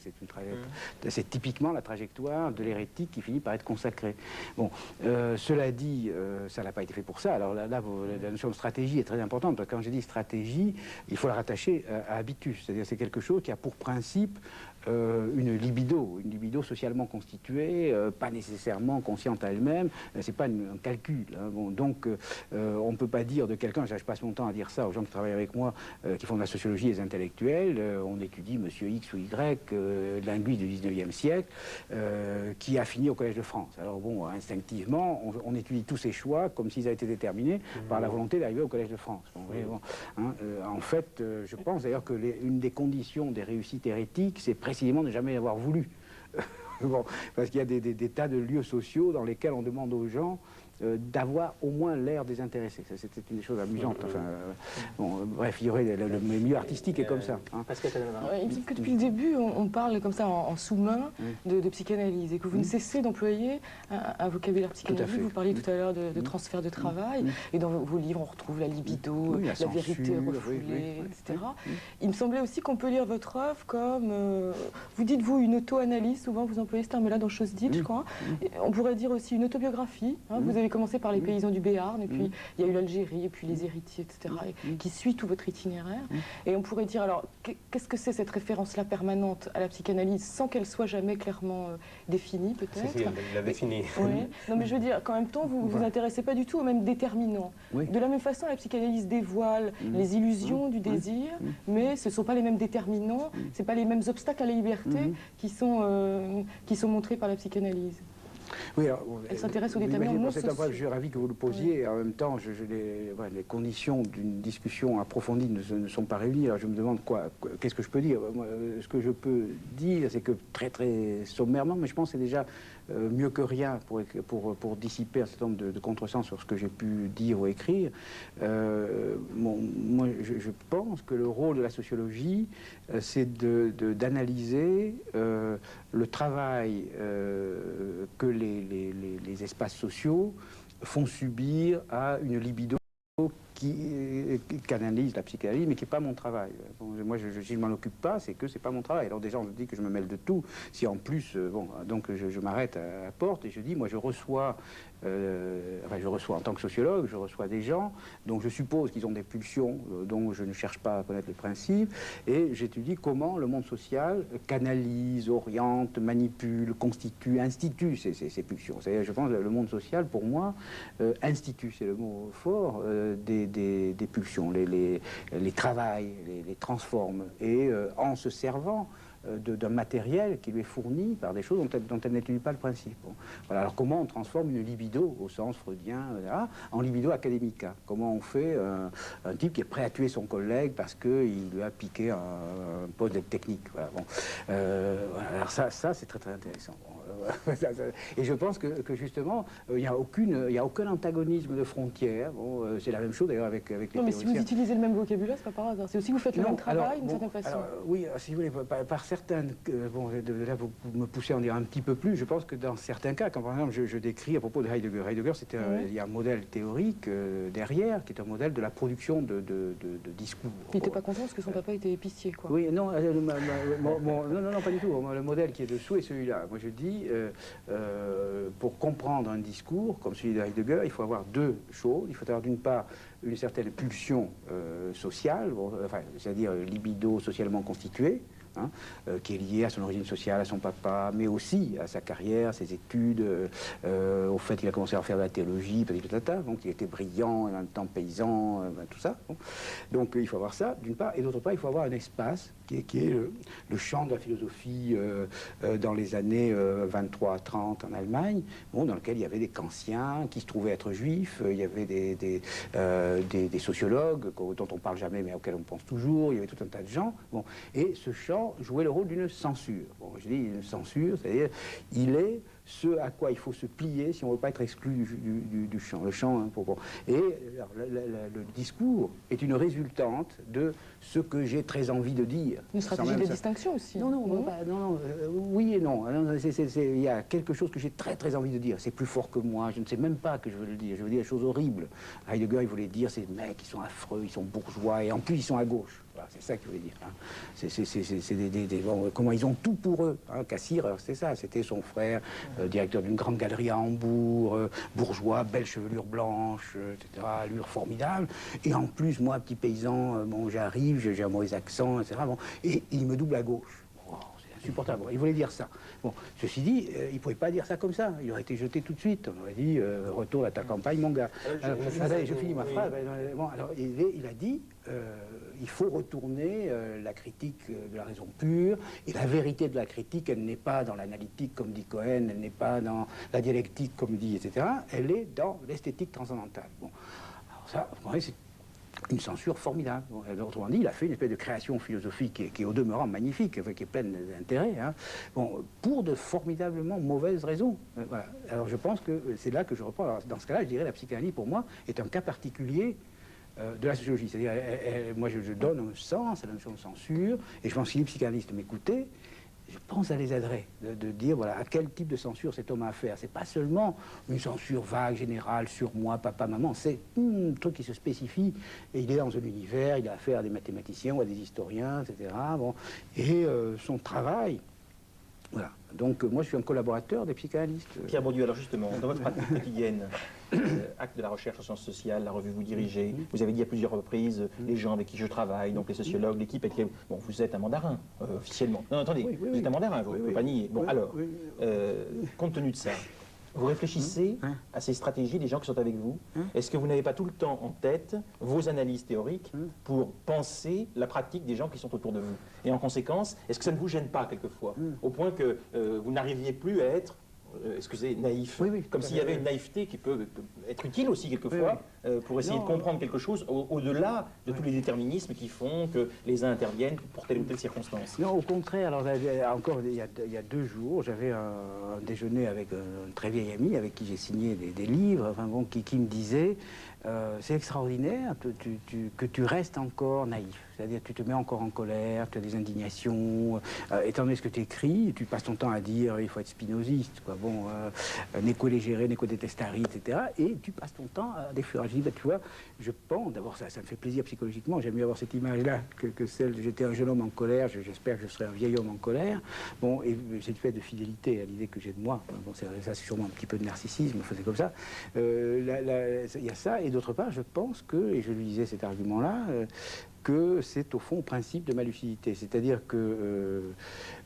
C'est typiquement la trajectoire de l'hérétique qui finit par être consacrée. Bon, cela dit, ça n'a pas été fait pour ça. Alors là, la notion de stratégie est très importante, parce que quand je dis stratégie, il faut la rattacher à habitus. C'est-à-dire c'est quelque chose qui a pour principe une libido socialement constituée, pas nécessairement consciente à elle-même, c'est pas un calcul. Hein. Bon, donc, on ne peut pas dire de quelqu'un, je passe mon temps à dire ça aux gens qui travaillent avec moi, qui font de la sociologie et des intellectuels, on étudie monsieur X ou Y, linguiste du 19e siècle, qui a fini au Collège de France. Alors bon, instinctivement, on étudie tous ces choix comme s'ils avaient été déterminés par la volonté d'arriver au Collège de France. Bon, hein, en fait, je pense d'ailleurs que une des conditions des réussites hérétiques, c'est précisément de ne jamais avoir voulu. Bon, parce qu'il y a des tas de lieux sociaux dans lesquels on demande aux gens d'avoir au moins l'air désintéressé. C'était une des choses amusantes. Enfin, bon, bref, il y aurait le milieu artistique est comme ça. Hein. Il me semble que depuis le début, on parle comme ça en sous-main de psychanalyse et que vous ne cessez d'employer un vocabulaire psychanalytique. Vous parliez tout à l'heure de transfert de travail et dans vos livres, on retrouve la libido, la vérité refoulée, etc. Il me semblait aussi qu'on peut lire votre œuvre comme, vous dites vous, une auto-analyse, souvent vous employez ce terme-là dans Chose dite, je crois. Et on pourrait dire aussi une autobiographie. Hein, vous avez commencé par les paysans du Béarn, et puis il y a eu l'Algérie, et puis les héritiers, etc., qui suit tout votre itinéraire. Et on pourrait dire, alors, qu'est-ce que c'est cette référence-là permanente à la psychanalyse, sans qu'elle soit jamais clairement définie, peut-être? Si, il l'a définie. Oui. Non, mais je veux dire qu'en même temps, vous vous intéressez pas du tout aux mêmes déterminants. De la même façon, la psychanalyse dévoile les illusions du désir, mais ce ne sont pas les mêmes déterminants, ce pas les mêmes obstacles à la liberté qui sont montrés par la psychanalyse. Oui, alors, elle s'intéresse aux déterminants non sociaux. Je suis ravi que vous le posiez. En même temps, les conditions d'une discussion approfondie ne sont pas réunies. Alors je me demande qu'est-ce que je peux dire. Moi, ce que je peux dire, c'est que très très sommairement, mais je pense que c'est déjà mieux que rien pour dissiper un certain nombre de contresens sur ce que j'ai pu dire ou écrire. Moi, je pense que le rôle de la sociologie, c'est d'analyser le travail que les espaces sociaux font subir à une libido qui canalise la psychanalyse, mais qui n'est pas mon travail. Bon, moi, si je ne m'en occupe pas, c'est que c'est pas mon travail. Alors déjà, on se dit que je me mêle de tout. Si en plus, donc je m'arrête à la porte et je dis, moi, je reçois en tant que sociologue, je reçois des gens, donc je suppose qu'ils ont des pulsions dont je ne cherche pas à connaître les principes, et j'étudie comment le monde social canalise, oriente, manipule, constitue, institue ces pulsions. C'est-à-dire, je pense que le monde social, pour moi, institue, c'est le mot fort, des pulsions, les travaille, les transforme, et en se servant d'un matériel qui lui est fourni par des choses dont elle n'étudie pas le principe. Bon. Voilà. Alors comment on transforme une libido, au sens freudien, en libido académica? Comment on fait un type qui est prêt à tuer son collègue parce qu'il lui a piqué un poste technique? Voilà. Bon. Voilà. Alors ça c'est très très intéressant. Bon. Et je pense que justement, il n'y a aucun antagonisme de frontières. Bon, c'est la même chose d'ailleurs avec les Non, mais si vous utilisez le même vocabulaire, c'est pas par hasard. C'est aussi que vous faites le même travail d'une certaine façon. Oui, si vous voulez, par certaines... bon, là, vous me poussez à en dire un petit peu plus. Je pense que dans certains cas, quand par exemple je décris à propos de Heidegger, il y a un modèle théorique derrière, qui est un modèle de la production de discours. Il n'était pas content parce que son papa était épicier, quoi. Oui, non, non, pas du tout. Le modèle qui est dessous est celui-là. Moi, je dis, pour comprendre un discours comme celui de Heidegger, il faut avoir deux choses. Il faut avoir d'une part une certaine pulsion sociale, c'est-à-dire libido socialement constituée, hein, qui est liée à son origine sociale, à son papa, mais aussi à sa carrière, ses études, au fait qu'il a commencé à faire de la théologie, donc il était brillant, et en même temps paysan, tout ça. Bon. Donc il faut avoir ça, d'une part, et d'autre part, il faut avoir un espace qui est le champ de la philosophie dans les années 23-30 en Allemagne, bon, dans lequel il y avait des kantiens qui se trouvaient être juifs, il y avait des sociologues dont on ne parle jamais mais auxquels on pense toujours, il y avait tout un tas de gens, bon, et ce champ jouait le rôle d'une censure. Bon, je dis une censure, c'est-à-dire il est ce à quoi il faut se plier si on ne veut pas être exclu du champ. Le champ, hein, Et alors, le discours est une résultante de ce que j'ai très envie de dire. Une stratégie de distinction aussi. Non, oui et non. Il y a quelque chose que j'ai très très envie de dire. C'est plus fort que moi. Je ne sais même pas que je veux le dire. Je veux dire des choses horribles. Heidegger, il voulait dire ces mecs, ils sont affreux, ils sont bourgeois et en plus ils sont à gauche. Voilà, c'est ça qu'il voulait dire. Hein. Comment ils ont tout pour eux. Hein. Cassir, c'est ça. C'était son frère, directeur d'une grande galerie à Hambourg, bourgeois, belle chevelure blanche, etc. Allure formidable. Et en plus, moi, petit paysan, bon, j'arrive, j'ai un mauvais accent, etc. Bon, et il me double à gauche. Oh, c'est insupportable. Bon, il voulait dire ça. Bon, ceci dit, il ne pouvait pas dire ça comme ça. Il aurait été jeté tout de suite. On aurait dit, retourne à ta campagne, mon gars. Je finis ma phrase. Bon, alors, il a dit, il faut retourner la critique de la raison pure, et la vérité de la critique, elle n'est pas dans l'analytique, comme dit Cohen, elle n'est pas dans la dialectique, comme dit, etc. Elle est dans l'esthétique transcendantale. Bon, alors ça, vous voyez, c'est une censure formidable. Bon, autrement dit, il a fait une espèce de création philosophique qui est au demeurant magnifique, qui est pleine d'intérêt, hein. Bon, pour de formidablement mauvaises raisons. Voilà. Alors je pense que c'est là que je reprends. Alors, dans ce cas-là, je dirais que la psychanalyse, pour moi, est un cas particulier de la sociologie. C'est-à-dire, moi, je donne un sens à la notion de censure, et je pense que si les psychanalystes m'écoutaient, je pense à les aiderait, de dire, voilà, à quel type de censure cet homme a affaire. C'est pas seulement une censure vague, générale, sur moi, papa, maman, c'est un truc qui se spécifie, et il est dans un univers, il a affaire à des mathématiciens ou à des historiens, etc. Bon. Et son travail, voilà. Donc, moi, je suis un collaborateur des psychanalystes. Pierre Bourdieu, alors justement, dans votre pratique quotidienne, acte de la recherche en sciences sociales, la revue que vous dirigez, vous avez dit à plusieurs reprises, les gens avec qui je travaille, donc les sociologues, l'équipe avec les... Bon, vous êtes un mandarin, officiellement. Non, attendez, vous êtes un mandarin, vous ne pouvez pas nier. Bon, alors, compte tenu de ça, vous réfléchissez à ces stratégies des gens qui sont avec vous. Est-ce que vous n'avez pas tout le temps en tête vos analyses théoriques pour penser la pratique des gens qui sont autour de vous? Et en conséquence, est-ce que ça ne vous gêne pas quelquefois, au point que vous n'arriviez plus à être, excusez, naïf, comme s'il y avait une naïveté qui peut être utile aussi quelquefois pour essayer de comprendre quelque chose au-delà de tous les déterminismes qui font que les uns interviennent pour telle ou telle circonstance? Non, au contraire. Alors, encore il y a 2 jours, j'avais un déjeuner avec un très vieil ami avec qui j'ai signé des livres, enfin, bon, qui me disait c'est extraordinaire que tu restes encore naïf. C'est-à-dire tu te mets encore en colère, tu as des indignations, étant donné ce que tu écris, tu passes ton temps à dire il faut être spinoziste, quoi. Bon, neco legere, neco detestari, etc. Et tu passes ton temps à déflorer. Je dis, bah, tu vois, je pense, d'abord ça me fait plaisir psychologiquement, j'aime mieux avoir cette image-là que celle j'étais un jeune homme en colère, j'espère que je serai un vieil homme en colère. Bon, et c'est une fait de fidélité à l'idée que j'ai de moi. Bon, ça c'est sûrement un petit peu de narcissisme, c'est comme ça. Il y a ça, et d'autre part, je pense que, et je lui disais cet argument-là, que c'est au fond le principe de ma lucidité. C'est-à-dire que,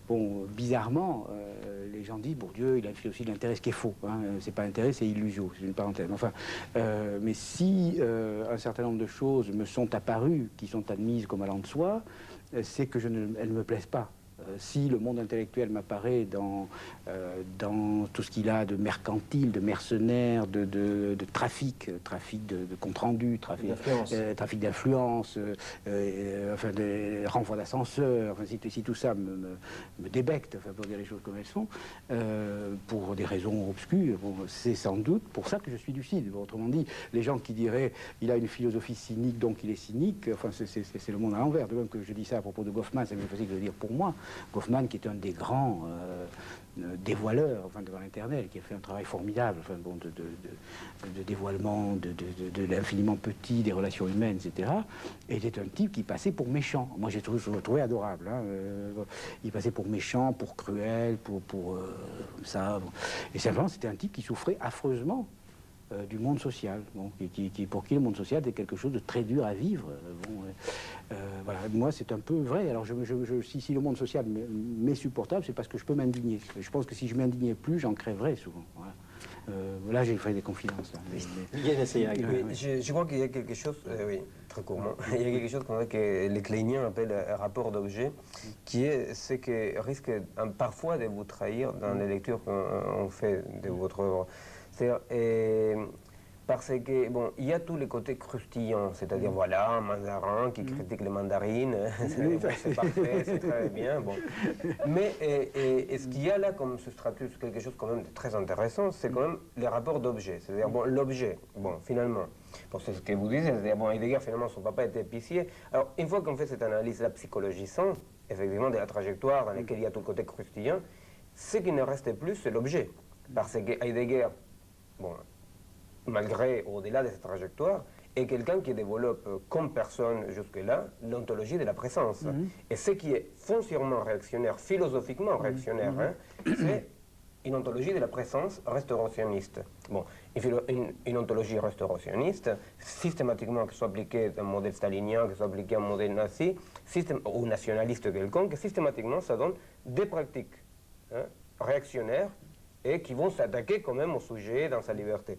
bon, bizarrement, les gens disent, Bourdieu, il a une philosophie de l'intérêt, ce qui est faux. Hein, c'est pas intérêt, c'est illusio, c'est une parenthèse. Enfin, mais si un certain nombre de choses me sont apparues, qui sont admises comme allant de soi, c'est que elles ne me plaisent pas. Si le monde intellectuel m'apparaît dans tout ce qu'il a de mercantile, de mercenaires, de trafic de compte-rendu, trafic d'influence, enfin des renvois d'ascenseurs, enfin, si tout ça me débecte, enfin, pour dire les choses comme elles sont, pour des raisons obscures, bon, c'est sans doute pour ça que je suis lucide. Autrement dit, les gens qui diraient il a une philosophie cynique, donc il est cynique, enfin c'est le monde à l'envers. De même que je dis ça à propos de Goffman, c'est plus facile de le dire pour moi. Goffman, qui est un des grands dévoileurs, enfin, devant l'Internet, qui a fait un travail formidable, enfin, bon, de dévoilement de l'infiniment petit des relations humaines, etc., était un type qui passait pour méchant. Moi, je le trouvais adorable. Hein, il passait pour méchant, pour cruel, pour ça. Bon. Et simplement, c'était un type qui souffrait affreusement du monde social, bon, pour qui le monde social est quelque chose de très dur à vivre. Voilà. Moi, c'est un peu vrai. Alors, si le monde social m'est supportable, c'est parce que je peux m'indigner. Je pense que si je m'indignais plus, j'en crèverais souvent. Voilà. Là, j'ai fait des confidences. Là. Je crois qu'il y a quelque chose, oui, très courtement, il y a quelque chose que les Kleiniens appellent un rapport d'objet, qui est ce qui risque parfois de vous trahir dans les lectures qu'on fait de votre œuvre. C'est-à-dire, parce que, bon, il y a tous les côtés croustillants, c'est-à-dire, voilà, un mandarin qui critique les mandarines, c'est parfait, c'est très bien, bon. Mais ce qu'il y a là comme ce stratus, quelque chose quand même de très intéressant, c'est quand même les rapports d'objets. C'est-à-dire, bon, l'objet, bon, finalement, bon, c'est ce que vous disiez, c'est-à-dire, bon, Heidegger, finalement, son papa était épicier. Alors, une fois qu'on fait cette analyse-là psychologisante, effectivement, de la trajectoire dans laquelle il y a tout le côté croustillant, ce qui ne reste plus, c'est l'objet. Parce que Heidegger, bon, malgré, au-delà de cette trajectoire, est quelqu'un qui développe, comme personne jusque-là, l'ontologie de la présence. Et ce qui est foncièrement réactionnaire, philosophiquement réactionnaire, hein, c'est une ontologie de la présence restaurationniste. Bon, une ontologie restaurationniste, systématiquement, que ce soit appliquée à un modèle stalinien, que ce soit appliquée à un modèle nazi, ou nationaliste quelconque, systématiquement, ça donne des pratiques hein, réactionnaires et qui vont s'attaquer quand même au sujet dans sa liberté.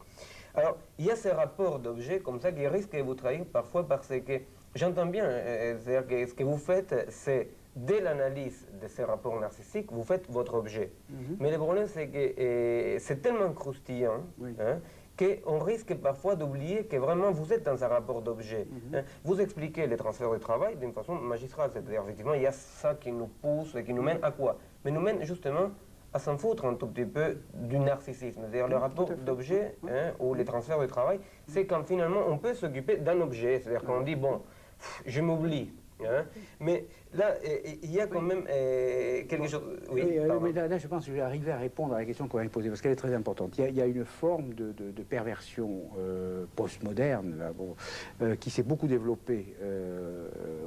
Alors, il y a ces rapports d'objets comme ça qui risquent de vous trahir parfois parce que, j'entends bien, c'est-à-dire que ce que vous faites, c'est, dès l'analyse de ces rapports narcissiques, vous faites votre objet. Mais le problème, c'est que c'est tellement croustillant hein, qu'on risque parfois d'oublier que vraiment vous êtes dans un rapport d'objet. Hein. Vous expliquez les transferts de travail d'une façon magistrale, c'est-à-dire effectivement, il y a ça qui nous pousse et qui nous mène à quoi? Mais nous mène justement à s'en foutre un tout petit peu du narcissisme. C'est-à-dire le rapport d'objet hein, ou les transferts de travail, c'est quand finalement on peut s'occuper d'un objet. C'est-à-dire qu'on dit, bon, je m'oublie. Hein, mais là, il y a quand même quelque chose... Oui, mais là, je pense que je vais arriver à répondre à la question qu'on va me poser, parce qu'elle est très importante. Il y a une forme de perversion postmoderne là, bon, qui s'est beaucoup développée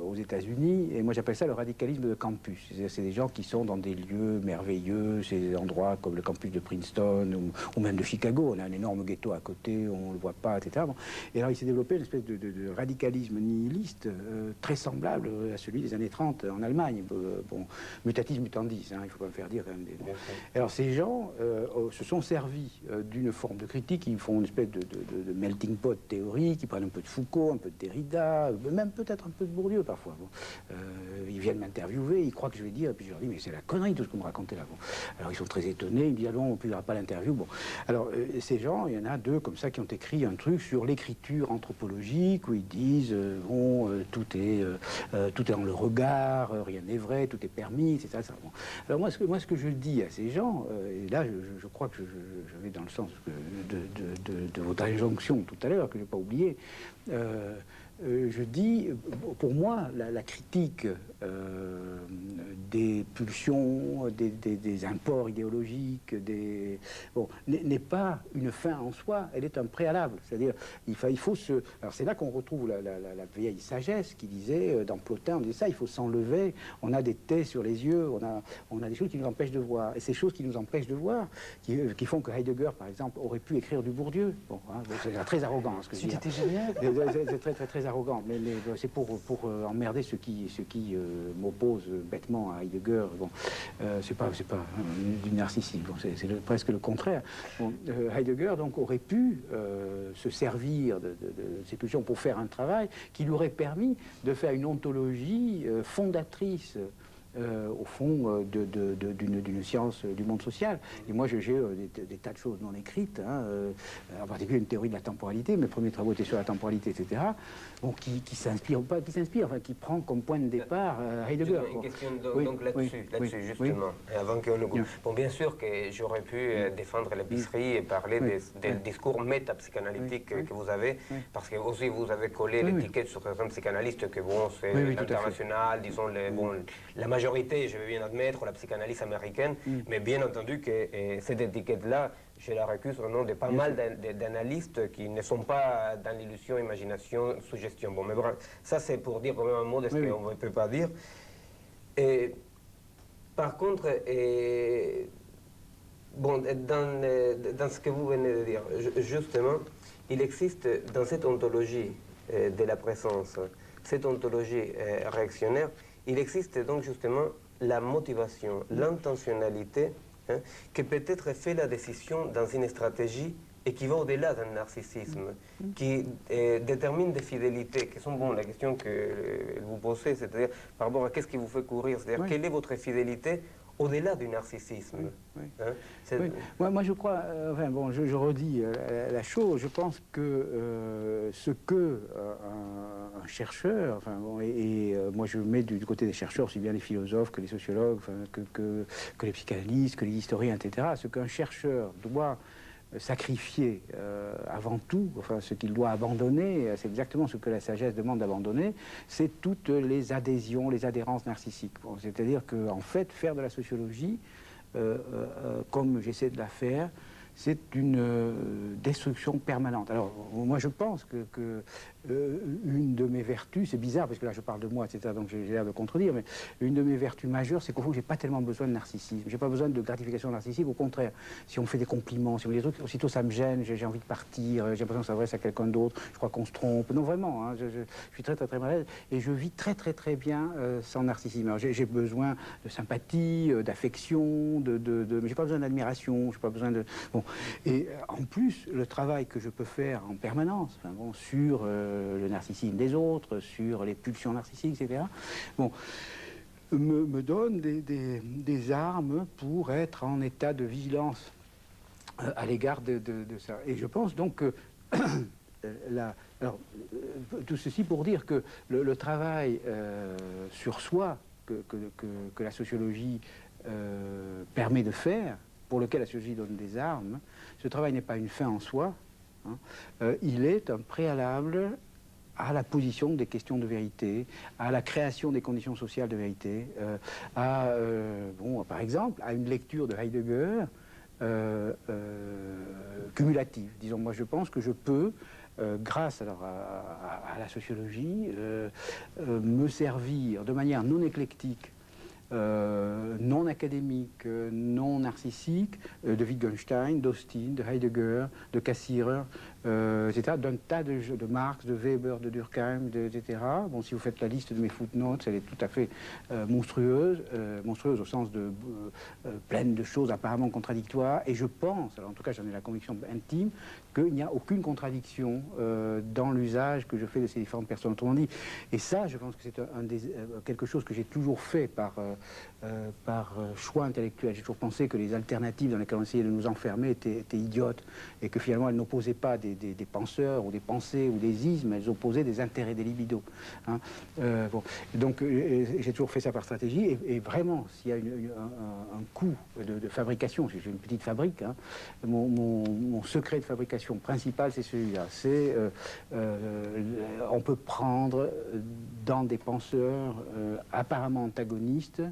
aux États-Unis, et moi j'appelle ça le radicalisme de campus. C'est des gens qui sont dans des lieux merveilleux, c'est des endroits comme le campus de Princeton, ou même de Chicago. On a un énorme ghetto à côté, on ne le voit pas, etc. Bon. Et alors il s'est développé une espèce de radicalisme nihiliste très semblable à celui des années 30 en Allemagne. Bon, mutatis mutandis, hein, il faut pas me faire dire quand même. Alors ces gens se sont servis d'une forme de critique, ils font une espèce de melting pot théorique, ils prennent un peu de Foucault, un peu de Derrida, même peut-être un peu de Bourdieu parfois. Bon. Ils viennent m'interviewer, ils croient que je vais dire, et puis je leur dis, mais c'est la connerie tout ce que vous me racontez là. Bon. Alors ils sont très étonnés, ils me disent, allons, on ne publiera pas l'interview. Bon. Alors ces gens, il y en a deux comme ça qui ont écrit un truc sur l'écriture anthropologique, où ils disent, bon, tout est dans le regard, rien n'est vrai, tout est permis, etc. Bon. Alors moi, ce que je dis à ces gens, et là je crois que je vais dans le sens de votre injonction tout à l'heure, que je n'ai pas oublié, je dis, pour moi, la critique des pulsions, des imports idéologiques, bon, n'est pas une fin en soi, elle est un préalable. C'est-à-dire, il faut se... Alors c'est là qu'on retrouve la vieille sagesse qui disait, dans Plotin, on disait ça, il faut s'enlever, on a des taits sur les yeux, on a des choses qui nous empêchent de voir. Et ces choses qui nous empêchent de voir, qui font que Heidegger, par exemple, aurait pu écrire du Bourdieu. Bon, hein, c'est très arrogant, hein, ce que je dis. C'était génial. C'est très arrogant, mais c'est pour emmerder ceux qui m'opposent bêtement à Heidegger. Bon, c'est pas du narcissisme, bon, c'est presque le contraire. Bon, Heidegger donc aurait pu se servir de ces pulsions pour faire un travail qui lui aurait permis de faire une ontologie fondatrice au fond, d'une science du monde social. Et moi, j'ai des tas de choses non écrites, hein, en particulier une théorie de la temporalité. Mes premiers travaux étaient sur la temporalité, etc. Bon, qui s'inspire, pas qui s'inspire, enfin, qui prend comme point de départ Heidegger. Une question Oui, donc là-dessus, oui, justement. Et avant qu'on ne... Bon, bien sûr que j'aurais pu défendre l'épicerie et parler des discours métapsychanalytiques que vous avez, parce que aussi vous avez collé l'étiquette sur certains psychanalystes que bon, c'est l'international, disons, bon, la majorité, je vais bien admettre, la psychanalyse américaine, mais bien entendu que cette étiquette-là, je la récuse au nom de pas mal d'analystes qui ne sont pas dans l'illusion, imagination, suggestion. Bon, mais bref, ça c'est pour dire quand même un mot de ce qu'on ne peut pas dire. Et, par contre, bon, dans ce que vous venez de dire, justement, il existe dans cette ontologie de la présence, cette ontologie réactionnaire, il existe donc justement la motivation, l'intentionnalité, hein, qui peut-être fait la décision dans une stratégie et qui va au-delà d'un narcissisme, qui détermine des fidélités, qui sont, bon, la question que vous posez, c'est-à-dire par rapport à qu'est-ce qui vous fait courir, c'est-à-dire quelle est votre fidélité au-delà du narcissisme. Hein, moi, je crois, enfin, bon, je redis la chose, je pense que ce que un chercheur, enfin, bon, moi je mets du côté des chercheurs, aussi bien les philosophes que les sociologues, enfin, que les psychanalystes, que les historiens, etc., ce qu'un chercheur doit sacrifier avant tout, enfin ce qu'il doit abandonner, c'est exactement ce que la sagesse demande d'abandonner, c'est toutes les adhésions, les adhérences narcissiques. Bon, c'est-à-dire qu'en fait, faire de la sociologie, comme j'essaie de la faire, c'est une destruction permanente. Alors, moi, je pense que une de mes vertus, c'est bizarre, parce que là, je parle de moi, etc., donc j'ai l'air de contredire, mais une de mes vertus majeures, c'est qu'au fond, j'ai pas tellement besoin de narcissisme. J'ai pas besoin de gratification narcissique. Au contraire, si on me fait des compliments, si on me dit des trucs, aussitôt ça me gêne, j'ai envie de partir, j'ai l'impression que ça s'adresse à quelqu'un d'autre, je crois qu'on se trompe. Non, vraiment, hein, je suis très, très, très mal à l'aise, et je vis très, très, très bien sans narcissisme. Alors, j'ai besoin de sympathie, d'affection, mais j'ai pas besoin d'admiration, j'ai pas besoin de... Bon. Et en plus, le travail que je peux faire en permanence, enfin, bon, sur le narcissisme des autres, sur les pulsions narcissiques, etc., bon, me donne des armes pour être en état de vigilance à l'égard de ça. Et je pense donc que alors, tout ceci pour dire que le travail sur soi que la sociologie permet de faire, pour lequel la sociologie donne des armes, ce travail n'est pas une fin en soi, hein, il est un préalable à la position des questions de vérité, à la création des conditions sociales de vérité, bon, par exemple, à une lecture de Heidegger cumulative. Disons, moi je pense que je peux, grâce alors à la sociologie, me servir de manière non éclectique, non académique, non narcissique, de Wittgenstein, d'Austin, de Heidegger, de Cassirer, etc., d'un tas de Marx, de Weber, de Durkheim, etc. Bon, si vous faites la liste de mes footnotes, elle est tout à fait monstrueuse, monstrueuse au sens de pleine de choses apparemment contradictoires, et je pense, alors en tout cas j'en ai la conviction intime, qu'il n'y a aucune contradiction dans l'usage que je fais de ces différentes personnes. Autrement dit, et ça, je pense que c'est quelque chose que j'ai toujours fait par choix intellectuel. J'ai toujours pensé que les alternatives dans lesquelles on essayait de nous enfermer étaient idiotes, et que finalement elles n'opposaient pas des penseurs ou des pensées ou des ismes, elles opposaient des intérêts, des libidos. Hein. Bon. Donc j'ai toujours fait ça par stratégie, et vraiment, s'il y a un coût de fabrication, j'ai une petite fabrique, hein, mon secret de fabrication principal, c'est celui-là. C'est on peut prendre dans des penseurs apparemment antagonistes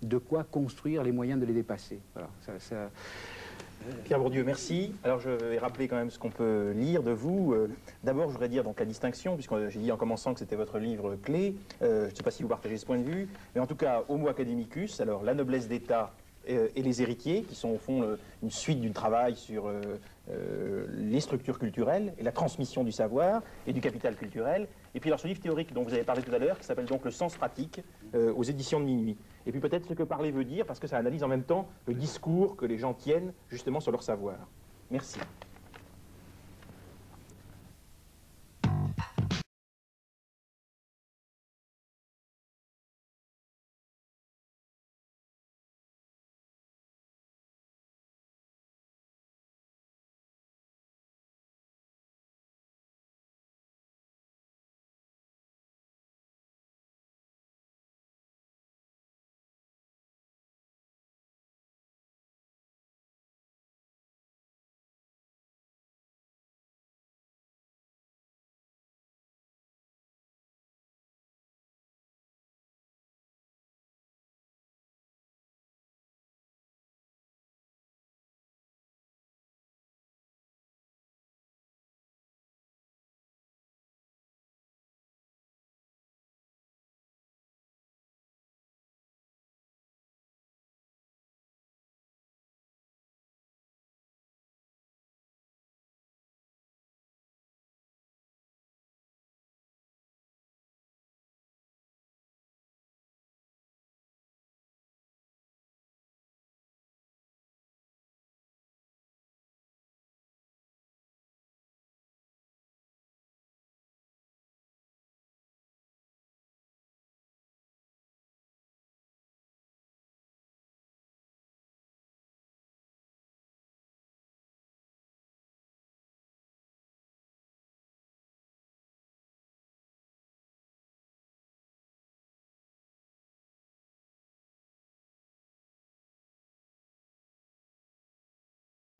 de quoi construire les moyens de les dépasser. Voilà, Pierre Bourdieu, merci. Alors je vais rappeler quand même ce qu'on peut lire de vous. D'abord, je voudrais dire donc la distinction, puisque j'ai dit en commençant que c'était votre livre clé. Je ne sais pas si vous partagez ce point de vue, mais en tout cas, Homo academicus, alors la noblesse d'État et les héritiers, qui sont au fond une suite du travail sur les structures culturelles et la transmission du savoir et du capital culturel. Et puis alors ce livre théorique dont vous avez parlé tout à l'heure, qui s'appelle donc Le sens pratique, aux éditions de Minuit. Et puis peut-être ce que parler veut dire, parce que ça analyse en même temps le discours que les gens tiennent justement sur leur savoir. Merci.